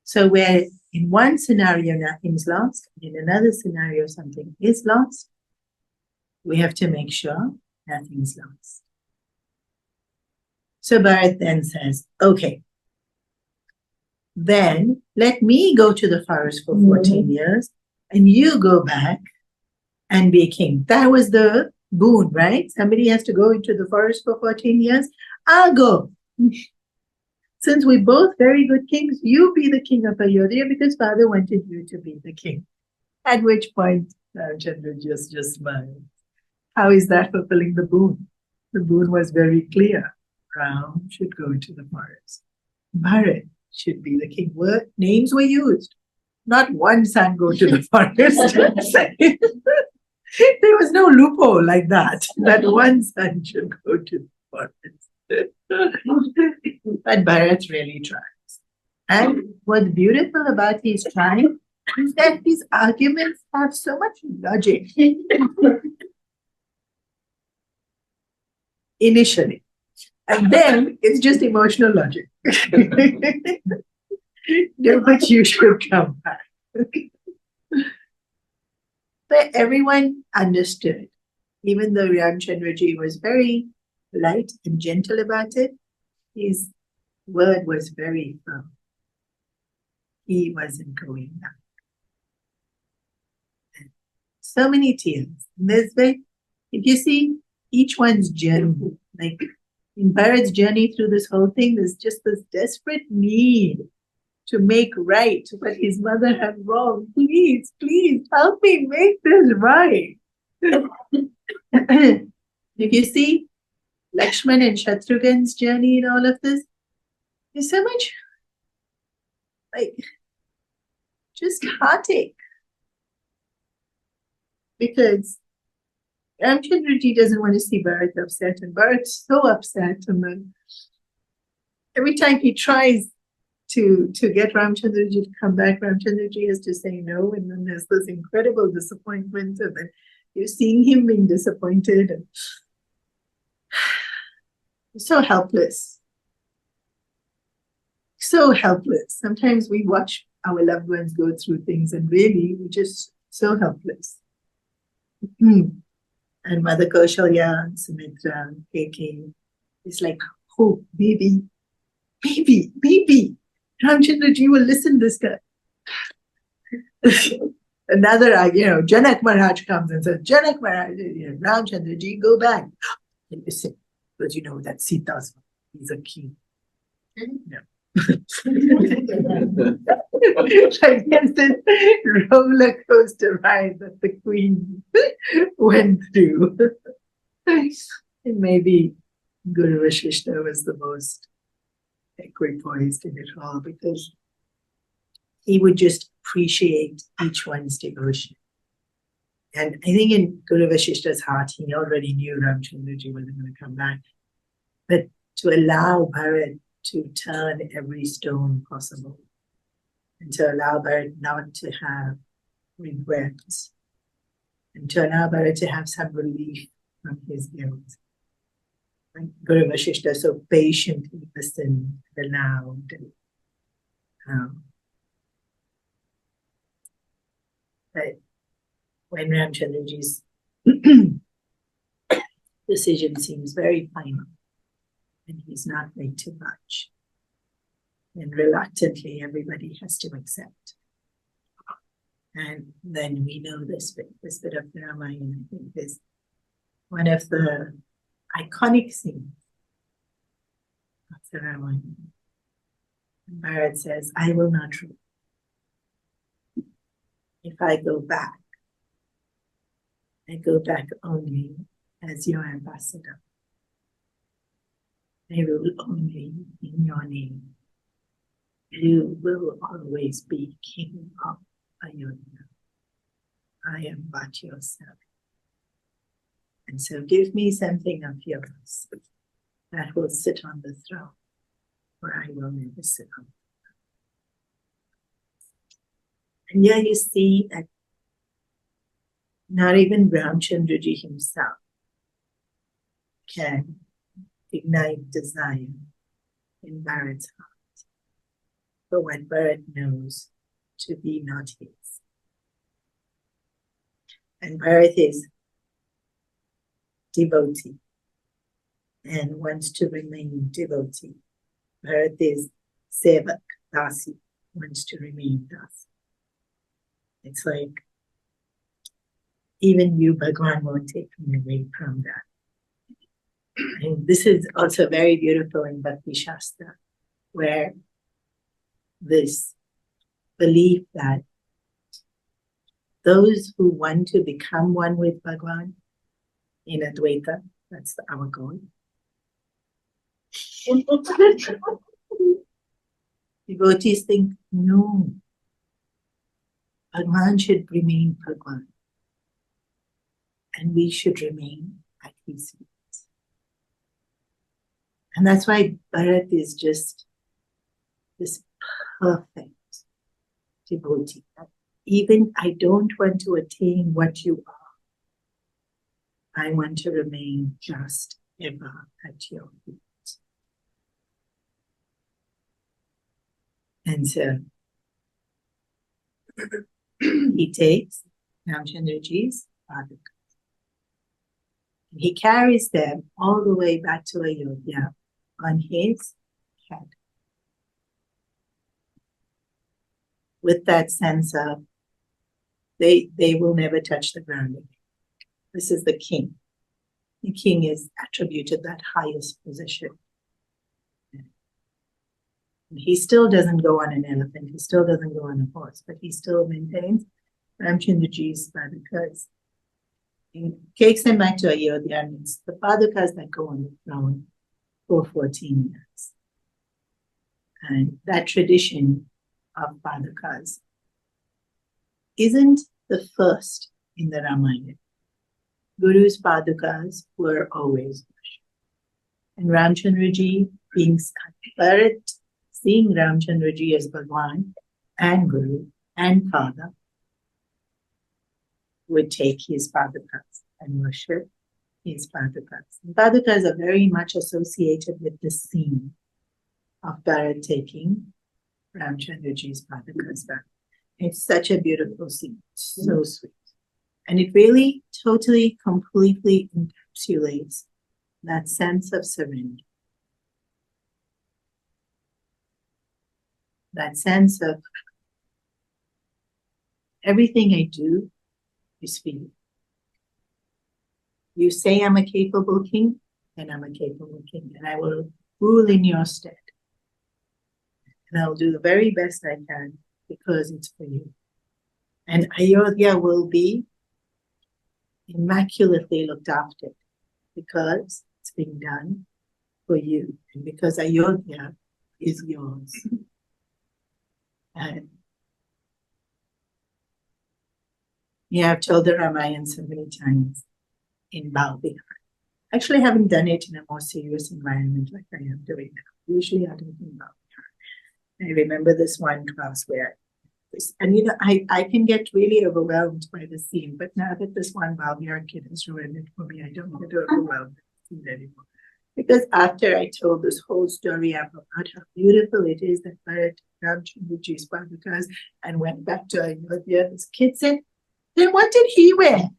So where in one scenario nothing's lost, in another scenario something is lost, we have to make sure nothing's lost. So Bharat then says, okay, then let me go to the forest for 14 years and you go back and be king. That was the boon, right? Somebody has to go into the forest for 14 years. I'll go. Since we're both very good kings, you be the king of Ayodhya because father wanted you to be the king. At which point, Ramchandra just smiled. How is that fulfilling the boon? The boon was very clear. Ram should go to the forest. Bharat should be the king. What names were used? Not one son go to the forest. There was no loophole like that. That one son should go to the forest. But Bharat really tries. And what's beautiful about his trying is that his arguments have so much logic. Initially. And then it's just emotional logic. But you should come back. But everyone understood. Even though Ramchandraji was very light and gentle about it, his word was very firm. He wasn't going back. So many tears. This way, if you see each one's journey, like in Bharat's journey through this whole thing, there's just this desperate need to make right what his mother had wrong. Please, please help me make this right. If you see Lakshman and Shatrughan's journey in all of this, there's so much like just heartache. Because Ramchandraji doesn't want to see Bharat upset, and Bharat's so upset, and then every time he tries to get Ramchandraji to come back, Ramchandraji has to say no, and then there's this incredible disappointment, and then you're seeing him being disappointed, and so helpless. So helpless. Sometimes we watch our loved ones go through things, and really, we're just so helpless. And Mother Kaushalya and Sumitra and Keke is like, oh, maybe, Ramchandraji will listen to this guy. Another, Janak Maharaj comes and says, Janak Maharaj, Ramchandraji, go back. And listen, because you know that Sita's, he's a king. Yeah. I guess the roller coaster ride that the queen went through. And maybe Guru Vasishtha was the most equipoised in it all because he would just appreciate each one's devotion. And I think in Guru Vasishtha's heart, he already knew Ramchandraji wasn't going to come back. But to allow Bharat to turn every stone possible and to allow Bharat not to have regrets and to allow Bharat to have some relief from his guilt. And Guru Vasishtha so patiently listened and allowed. But when Ramchandraji's decision seems very final, and he's not made too much. And reluctantly, everybody has to accept. And then we know this bit of the Ramayana, I think, is one of the iconic scenes of the Ramayana. And Bharat says, I will not rule. If I go back only as your ambassador. I will only in your name. You will always be king of Ayodhya. I am but your servant. And so give me something of yours that will sit on the throne, for I will never sit on the throne. And here you see that not even Ramchandraji himself can ignite desire in Bharat's heart for what Bharat knows to be not his. And Bharat is devotee. and wants to remain devotee. Bharat is sevak, dasi, wants to remain dasi. It's like, even you, Bhagwan, won't take me away from that. And this is also very beautiful in Bhakti Shastra, where this belief that those who want to become one with Bhagwan in Advaita, that's our goal. Devotees think, no, Bhagwan should remain Bhagwan, and we should remain at his feet. And that's why Bharat is just this perfect devotee. Even I don't want to attain what you are. I want to remain just ever at your feet. And so he takes Ramchandraji's father. He carries them all the way back to Ayodhya on his head, with that sense of they will never touch the ground again. This is the king. The king is attributed that highest position. And he still doesn't go on an elephant, he still doesn't go on a horse, but he still maintains Ramchandraji's padukas. He takes them back to Ayodhya, and it's the padukas that go on the throne for 14 years. And that tradition of padukas isn't the first in the Ramayana. Guru's padukas were always worshipped. And Ramchandraji being Bharat, seeing Ramchandraji as Bhagwan and Guru and Father, would take his padukas and worship his padukas. Padukas are very much associated with the scene of Bharat taking Ramchandraji's padukas back. It's such a beautiful scene, so sweet. And it really totally, completely encapsulates that sense of surrender. That sense of everything I do is for you. You say I'm a capable king, then I'm a capable king, and I will rule in your stead. And I'll do the very best I can because it's for you. And Ayodhya will be immaculately looked after because it's being done for you, and because Ayodhya is yours. And I've told the Ramayana so many times in Bharat. Actually, I haven't done it in a more serious environment like I am doing now. Usually I do it in Bharat. I remember this one class where and I can get really overwhelmed by the scene, but now that this one Bharat kid has ruined it for me, I don't get overwhelmed by the scene anymore. Because after I told this whole story about how beautiful it is that Bharat Ramchandraji's padukas and went back to Ayodhya, this kid said, then what did he wear?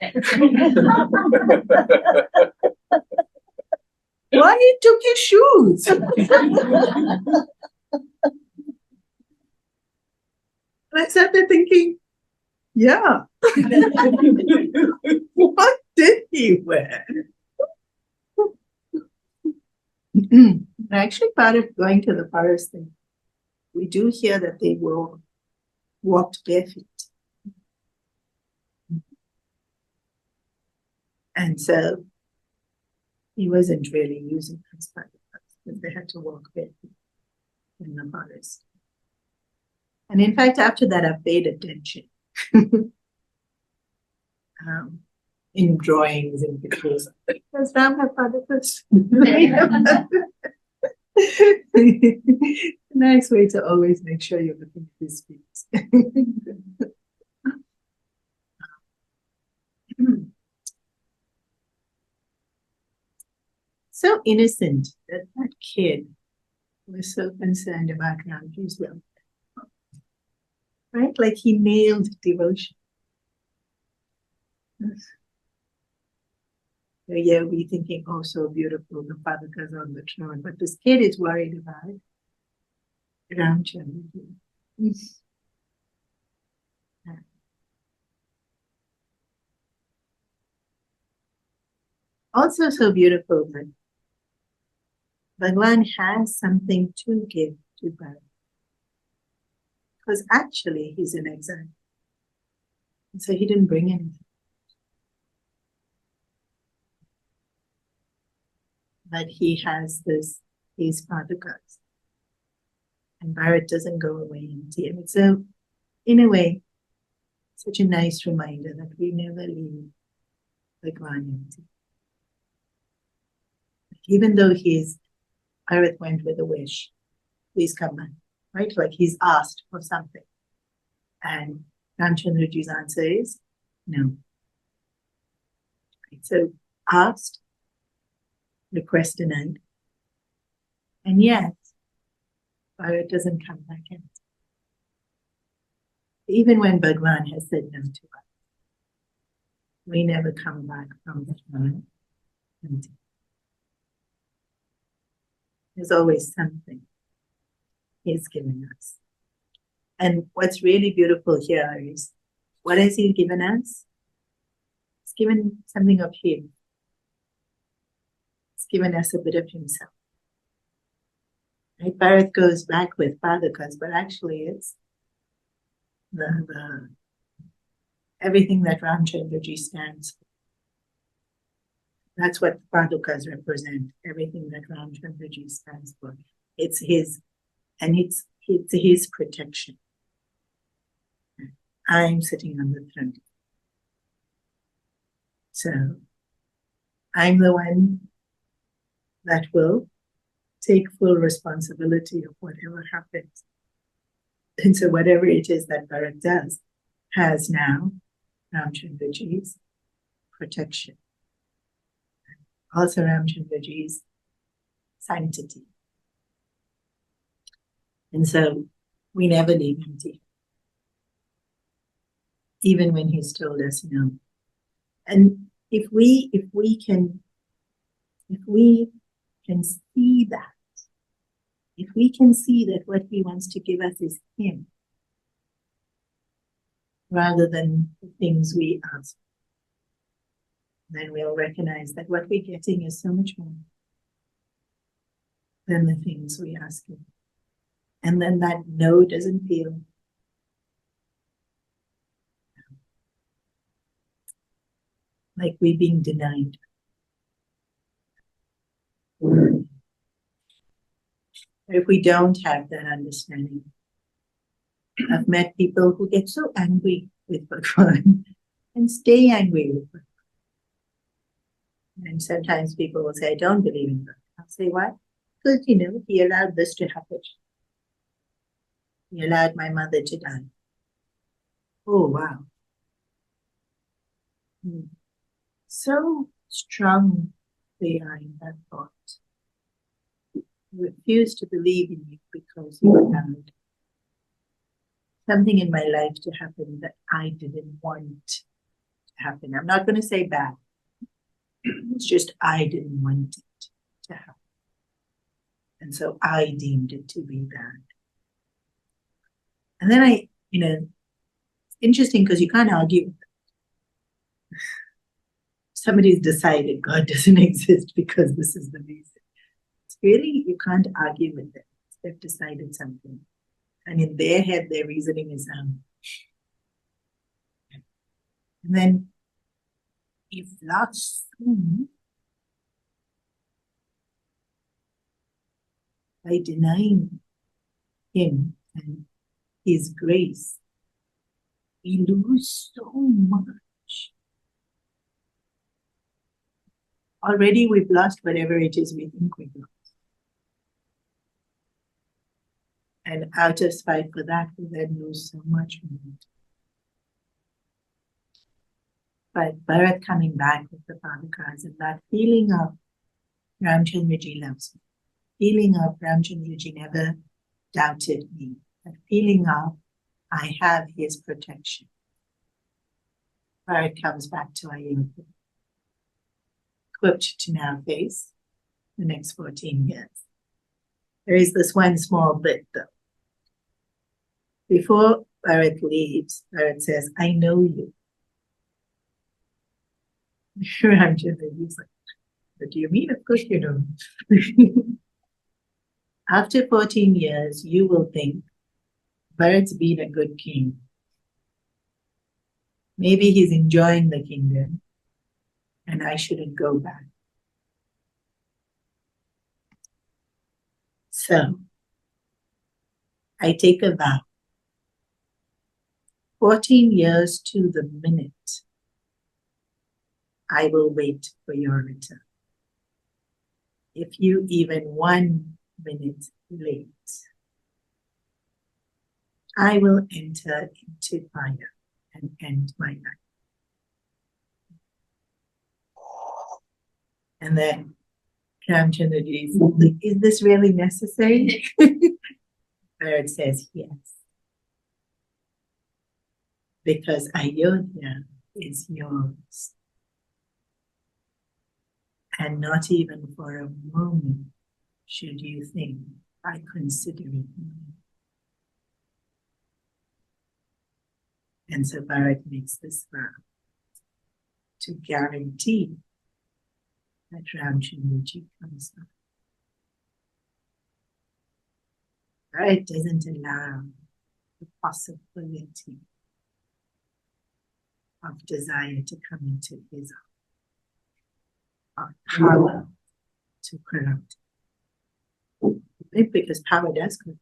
Why he took his shoes? And I sat there thinking, yeah. What did he wear? Actually, part of going to the forest thing, we do hear that they walked barefoot. And so he wasn't really using his padukas, but they had to walk barefoot in the forest. And in fact, after that, I paid attention in drawings and pictures. Does Ram have padukas? Nice way to always make sure you're looking at his feet. So innocent that kid was so concerned about Ramji's welfare. Right? Like he nailed devotion. So yeah, we're thinking, oh, so beautiful, the Padakas on the throne. But this kid is worried about Ramchandra. Also so beautiful that Bhagwan has something to give to Bharat. Because actually he's in exile. And so he didn't bring anything. But he has these Padakas. And Bharat doesn't go away empty. And it's in a way, such a nice reminder that we never leave Bhagwan empty. Even though Bharat went with a wish, please come back, right? Like he's asked for something. And Ramchandraji's answer is no. Right? So asked, request denied. And yet, Bharat doesn't come back in. Even when Bhagwan has said no to us, we never come back from Bhagwan empty. There's always something he's given us. And what's really beautiful here is, what has he given us? He's given something of him. He's given us a bit of himself. Right? Bharat goes back with Padakas, but actually it's the everything that Ramchandraji stands for. That's what Padukas represent, everything that Ramchandraji stands for. It's his, and it's his protection. I'm sitting on the throne. So I'm the one that will take full responsibility of whatever happens. And so whatever it is that Bharat does has now Ramchandraji's protection. Also Ramchandraji's sanctity. And so we never leave empty. Even when he's told us no. And if we can see that, if we can see that what he wants to give us is him, rather than the things we ask, then we'll recognize that what we're getting is so much more than the things we ask him. And then that no doesn't feel like we're being denied. If we don't have that understanding, I've met people who get so angry with Bhagwan and stay angry with Bhagwan. And sometimes people will say, I don't believe in God. I'll say, why? Because, he allowed this to happen. He allowed my mother to die. Oh, wow. So strong they are in that thought. Refuse to believe in you because you allowed something in my life to happen that I didn't want to happen. I'm not going to say bad. It's just I didn't want it to happen. And so I deemed it to be bad. And then it's interesting because you can't argue with it. Somebody's decided God doesn't exist because this is the reason. It's really, you can't argue with it. They've decided something. And in their head, their reasoning is And then if lost soon, by denying him and his grace, we lose so much. Already we've lost whatever it is we think we've lost. And out of spite for that, we then lose so much more. But Bharat coming back with the Padakas and that feeling of Ramchandraji loves me, feeling of Ramchandraji never doubted me, that feeling of I have his protection. Bharat comes back to Ayodhya. equipped to now face the next 14 years. There is this one small bit though. Before Bharat leaves, Bharat says, I know you. Ramchandra is like, what do you mean? Of course you know. After 14 years, you will think, Bharat's been a good king. Maybe he's enjoying the kingdom and I shouldn't go back. So, I take a vow. 14 years to the minute, I will wait for your return. If you even 1 minute late, I will enter into fire and end my life. And then Ramchandra ji is like, is this really necessary? Bharat says yes. Because Ayodhya is yours. And not even for a moment should you think I consider it mine. And so Bharat makes this vow to guarantee that Ramchandra comes back. Bharat doesn't allow the possibility of desire to come into his heart, of power to corrupt. Because power does corrupt.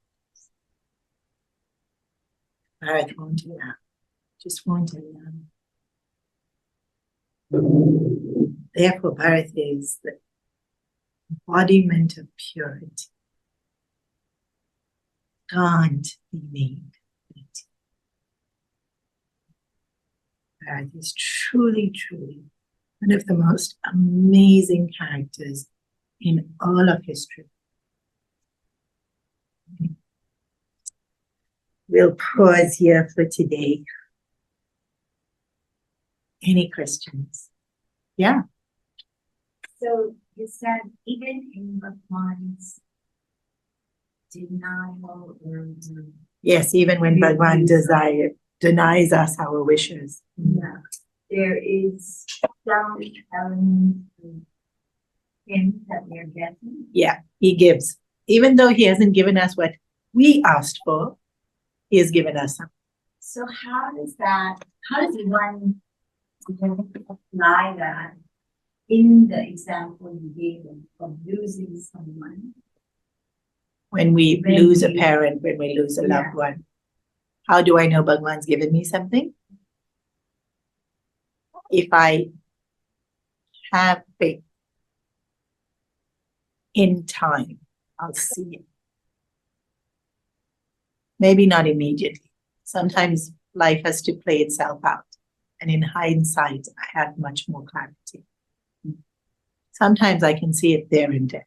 Bharat won't allow. Just won't allow. Therefore, Bharat is the embodiment of purity. Can't be made empty. Bharat is truly, truly one of the most amazing characters in all of history. We'll pause here for today. Any questions? Yeah. So you said even in Bhagwan's denial or Yes, even when Bhagwan denies us our wishes. yeah, there is some element of him that we're getting. Yeah, he gives. Even though he hasn't given us what we asked for, he has given us something. So how does one apply that in the example you gave of losing someone? When we lose a parent, when we lose a loved one, how do I know Bhagwan's given me something? If I have faith in time, I'll see it. Maybe not immediately. Sometimes life has to play itself out. And in hindsight, I have much more clarity. Sometimes I can see it there and then.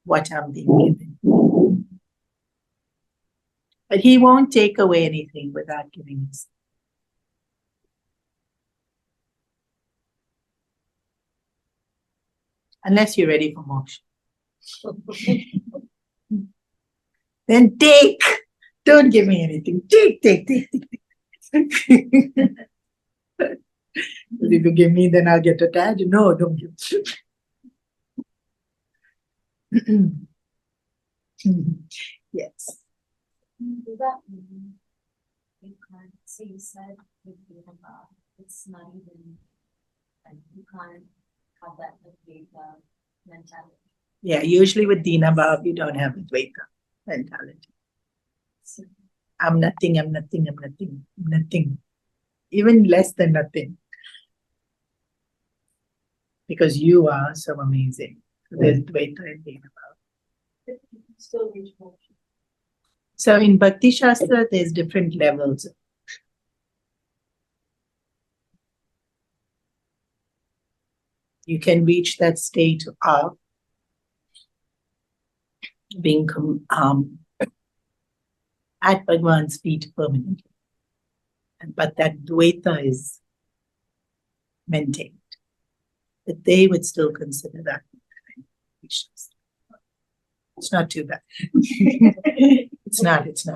What I'm being given. But he won't take away anything without giving us. Unless you're ready for moksha. Then take. Don't give me anything. Take. If you give me, then I'll get attached. No, don't give. Yes. Does that mean you can't, so you said with Deva, it's not even, like you can't have that Deva mentality. Yeah, usually with Dina Bhav, you don't have a Dvaita mentality. So, I'm nothing. Even less than nothing. Because you are so amazing. There's Dvaita and Dina Bhav. still reach moksha. So in Bhakti Shastra, there's different levels. You can reach that state of being at Bhagwan's feet permanently. But that Dvaita is maintained. but they would still consider that. It's not too bad. It's not. It's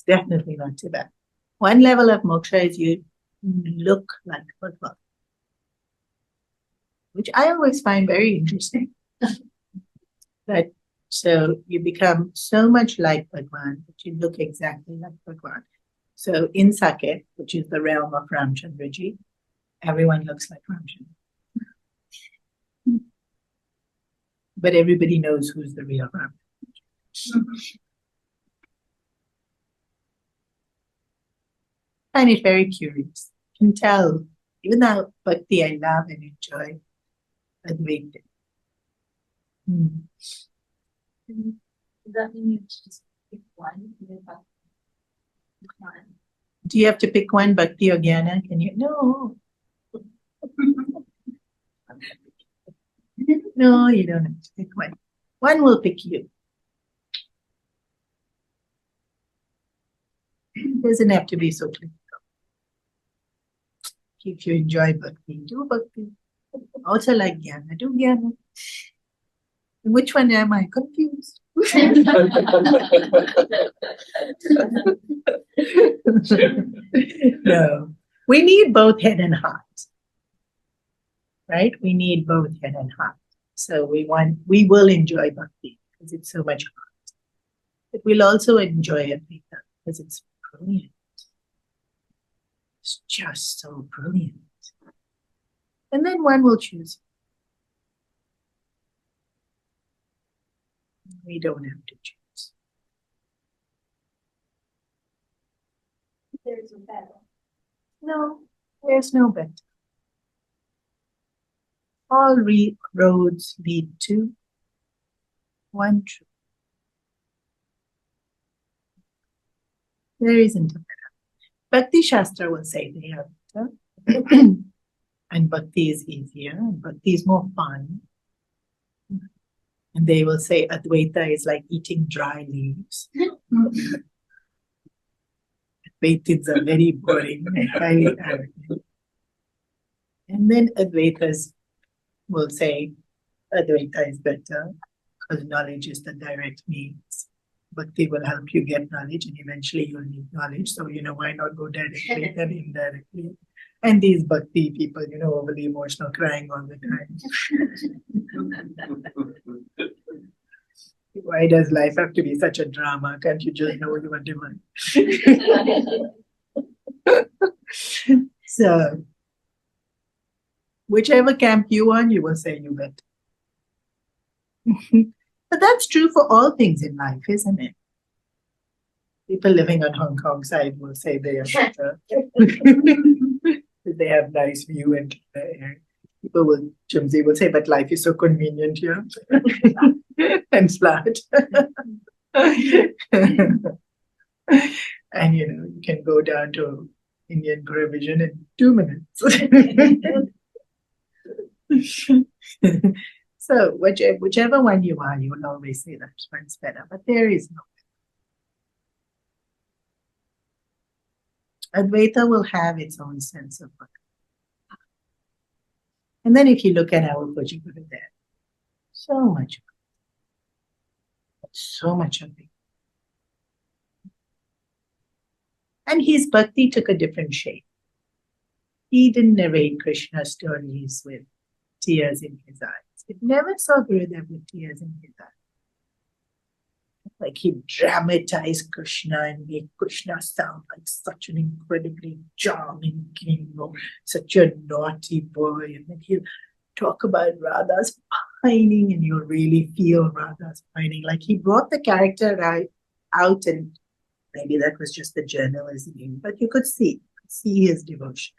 definitely not too bad. One level of moksha is you look like Bhagwan, which I always find very interesting. That so you become so much like Bhagwan that you look exactly like Bhagwan. So in Saket, which is the realm of Ramchandraji, everyone looks like Ramchandra. But everybody knows who's the real Ram. I find it very curious. You can tell, even though Bhakti I love and enjoy, Advaita. Does that mean you just pick one? Do you have to pick one, Bhakti or Jnana? Can you? No. No, you don't have to pick one. One will pick you. It doesn't have to be so clinical. If you enjoy Bhakti, do Bhakti. Also like Jnana, do Jnana. Which one am I? Confused. No. We need both head and heart. Right? We need both head and heart. So we will enjoy Bhakti because it's so much heart. But we'll also enjoy Advaita because it's brilliant. It's just so brilliant. And then one will choose. We don't have to choose. There's a better. No, there's no better. All roads lead to one truth. There isn't a better. Bhakti Shastra will say they are better. And Bhakti is easier, and Bhakti is more fun. And they will say Advaita is like eating dry leaves. Advaitins are very boring and highly arrogant. And then Advaitas will say Advaita is better because knowledge is the direct means. Bhakti will help you get knowledge and eventually you'll need knowledge. So, why not go directly than indirectly? And these Bhakti people, overly emotional, crying all the time. Why does life have to be such a drama? Can't you just know you are divine? So, whichever camp you are, you will say you better. But that's true for all things in life, isn't it? People living on Hong Kong side will say they are better. They have nice view and air. People will, Chimsy will say, but life is so convenient here and flat. And you can go down to Indian provision in 2 minutes. So whichever one you are, you will always say that one's better, but there is no better. Advaita will have its own sense of Bhakti. And then if you look at our Puja Guru there, so much of it. And his Bhakti took a different shape. He didn't narrate Krishna stories with tears in his eyes. It never saw Gurudev with tears in his eyes. Like he dramatized Krishna and made Krishna sound like such an incredibly charming king or such a naughty boy. And then he'll talk about Radha's pining and you'll really feel Radha's pining. Like he brought the character out and maybe that was just the journalism in, but you could see his devotion.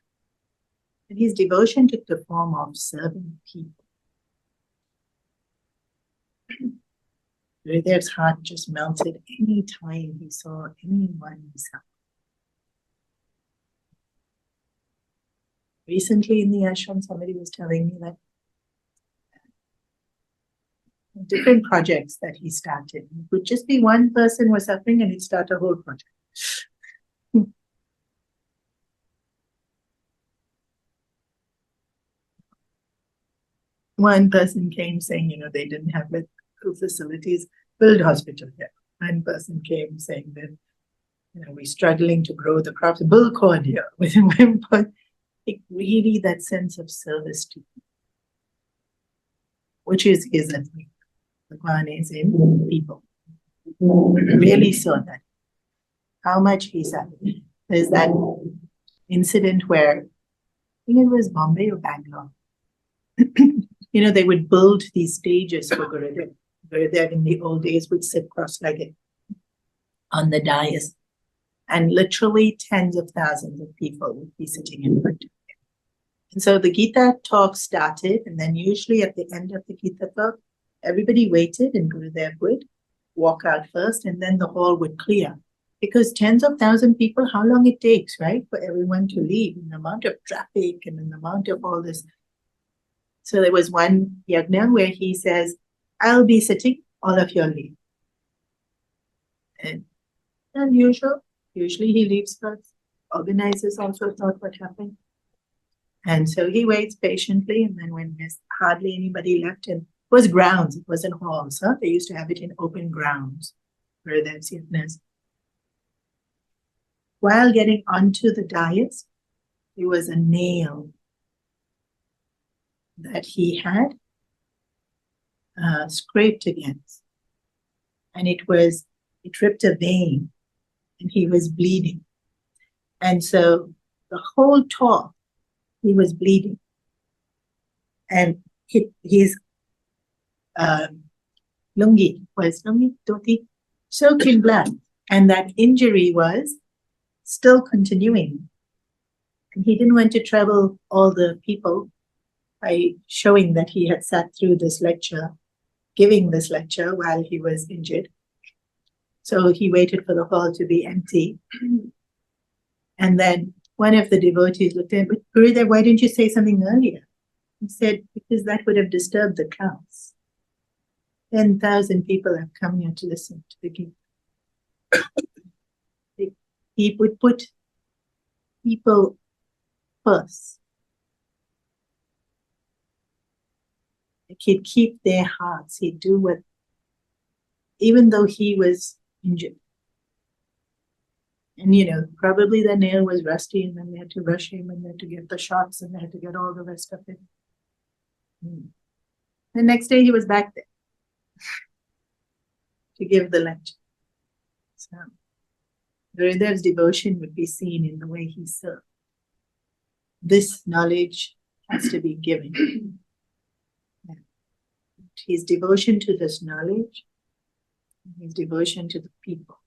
And his devotion took the form of serving people. Gurudev's heart just melted any time he saw anyone suffering. Recently in the ashram, somebody was telling me that different projects that he started, it would just be one person was suffering and he'd start a whole project. one person came saying, they didn't have medical facilities, build hospital here. One person came saying that, we're struggling to grow the crops, build corn here. Like really that sense of service to people, which is Advaita. Bhagwan is in people. Really saw that. How much he said. There's that incident where, I think it was Bombay or Bangalore. They would build these stages for Gurudev. Gurudev in the old days would sit cross-legged on the dais, and literally tens of thousands of people would be sitting in front of him. And so the Gita talk started, and then usually at the end of the Gita talk, everybody waited and Gurudev would walk out first, and then the hall would clear. Because tens of thousands of people, how long it takes, right, for everyone to leave, and the amount of traffic and the amount of all this. So there was one yagna where he says, I'll be sitting, all of you leave. And unusually he leaves first. Organizers also thought what happened. And so he waits patiently, and then when there's hardly anybody left, and it was grounds, it wasn't halls, huh? They used to have it in open grounds where there's yagnas. While getting onto the dais, there was a nail that he had scraped against, and it ripped a vein, and he was bleeding. And so the whole talk, he was bleeding, and his lungi, dhoti, soaked in blood, and that injury was still continuing. And he didn't want to trouble all the people by showing that he had sat through this lecture, giving this lecture while he was injured. So he waited for the hall to be empty. And then one of the devotees looked at him, but Gurudev, why didn't you say something earlier? He said, because that would have disturbed the class. 10,000 people have come here to listen to the Gita. He would put people first. He'd keep their hearts. He'd do what, even though he was injured. And, probably the nail was rusty, and then they had to rush him, and they had to get the shots, and they had to get all the rest of it. The next day he was back there to give the lecture. So Gurudev's devotion would be seen in the way he served. This knowledge has to be given. His devotion to this knowledge, his devotion to the people.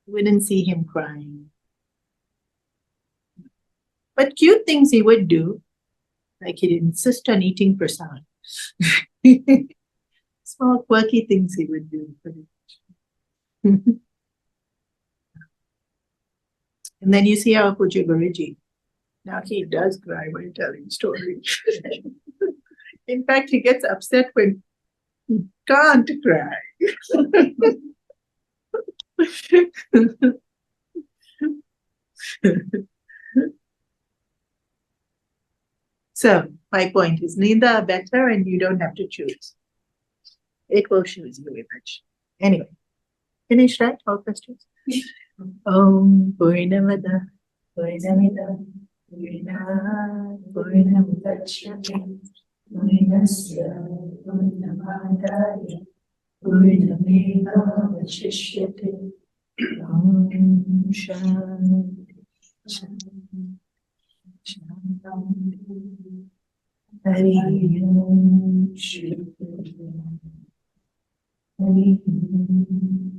You wouldn't see him crying. But cute things he would do, like he'd insist on eating prasad. Small quirky things he would do. And then you see our Puja Guruji. Now he does cry when telling stories. In fact, he gets upset when he can't cry. So, my point is, neither are better, and you don't have to choose. It will choose you eventually. Anyway, finished, right? All questions? Om Purnamada Purnamida Purnamudachyate Purnasya Purnamadaya Purnameva Vashishyate. Om Shanti Shanti Shanti. Hari Om Shri Hari Om.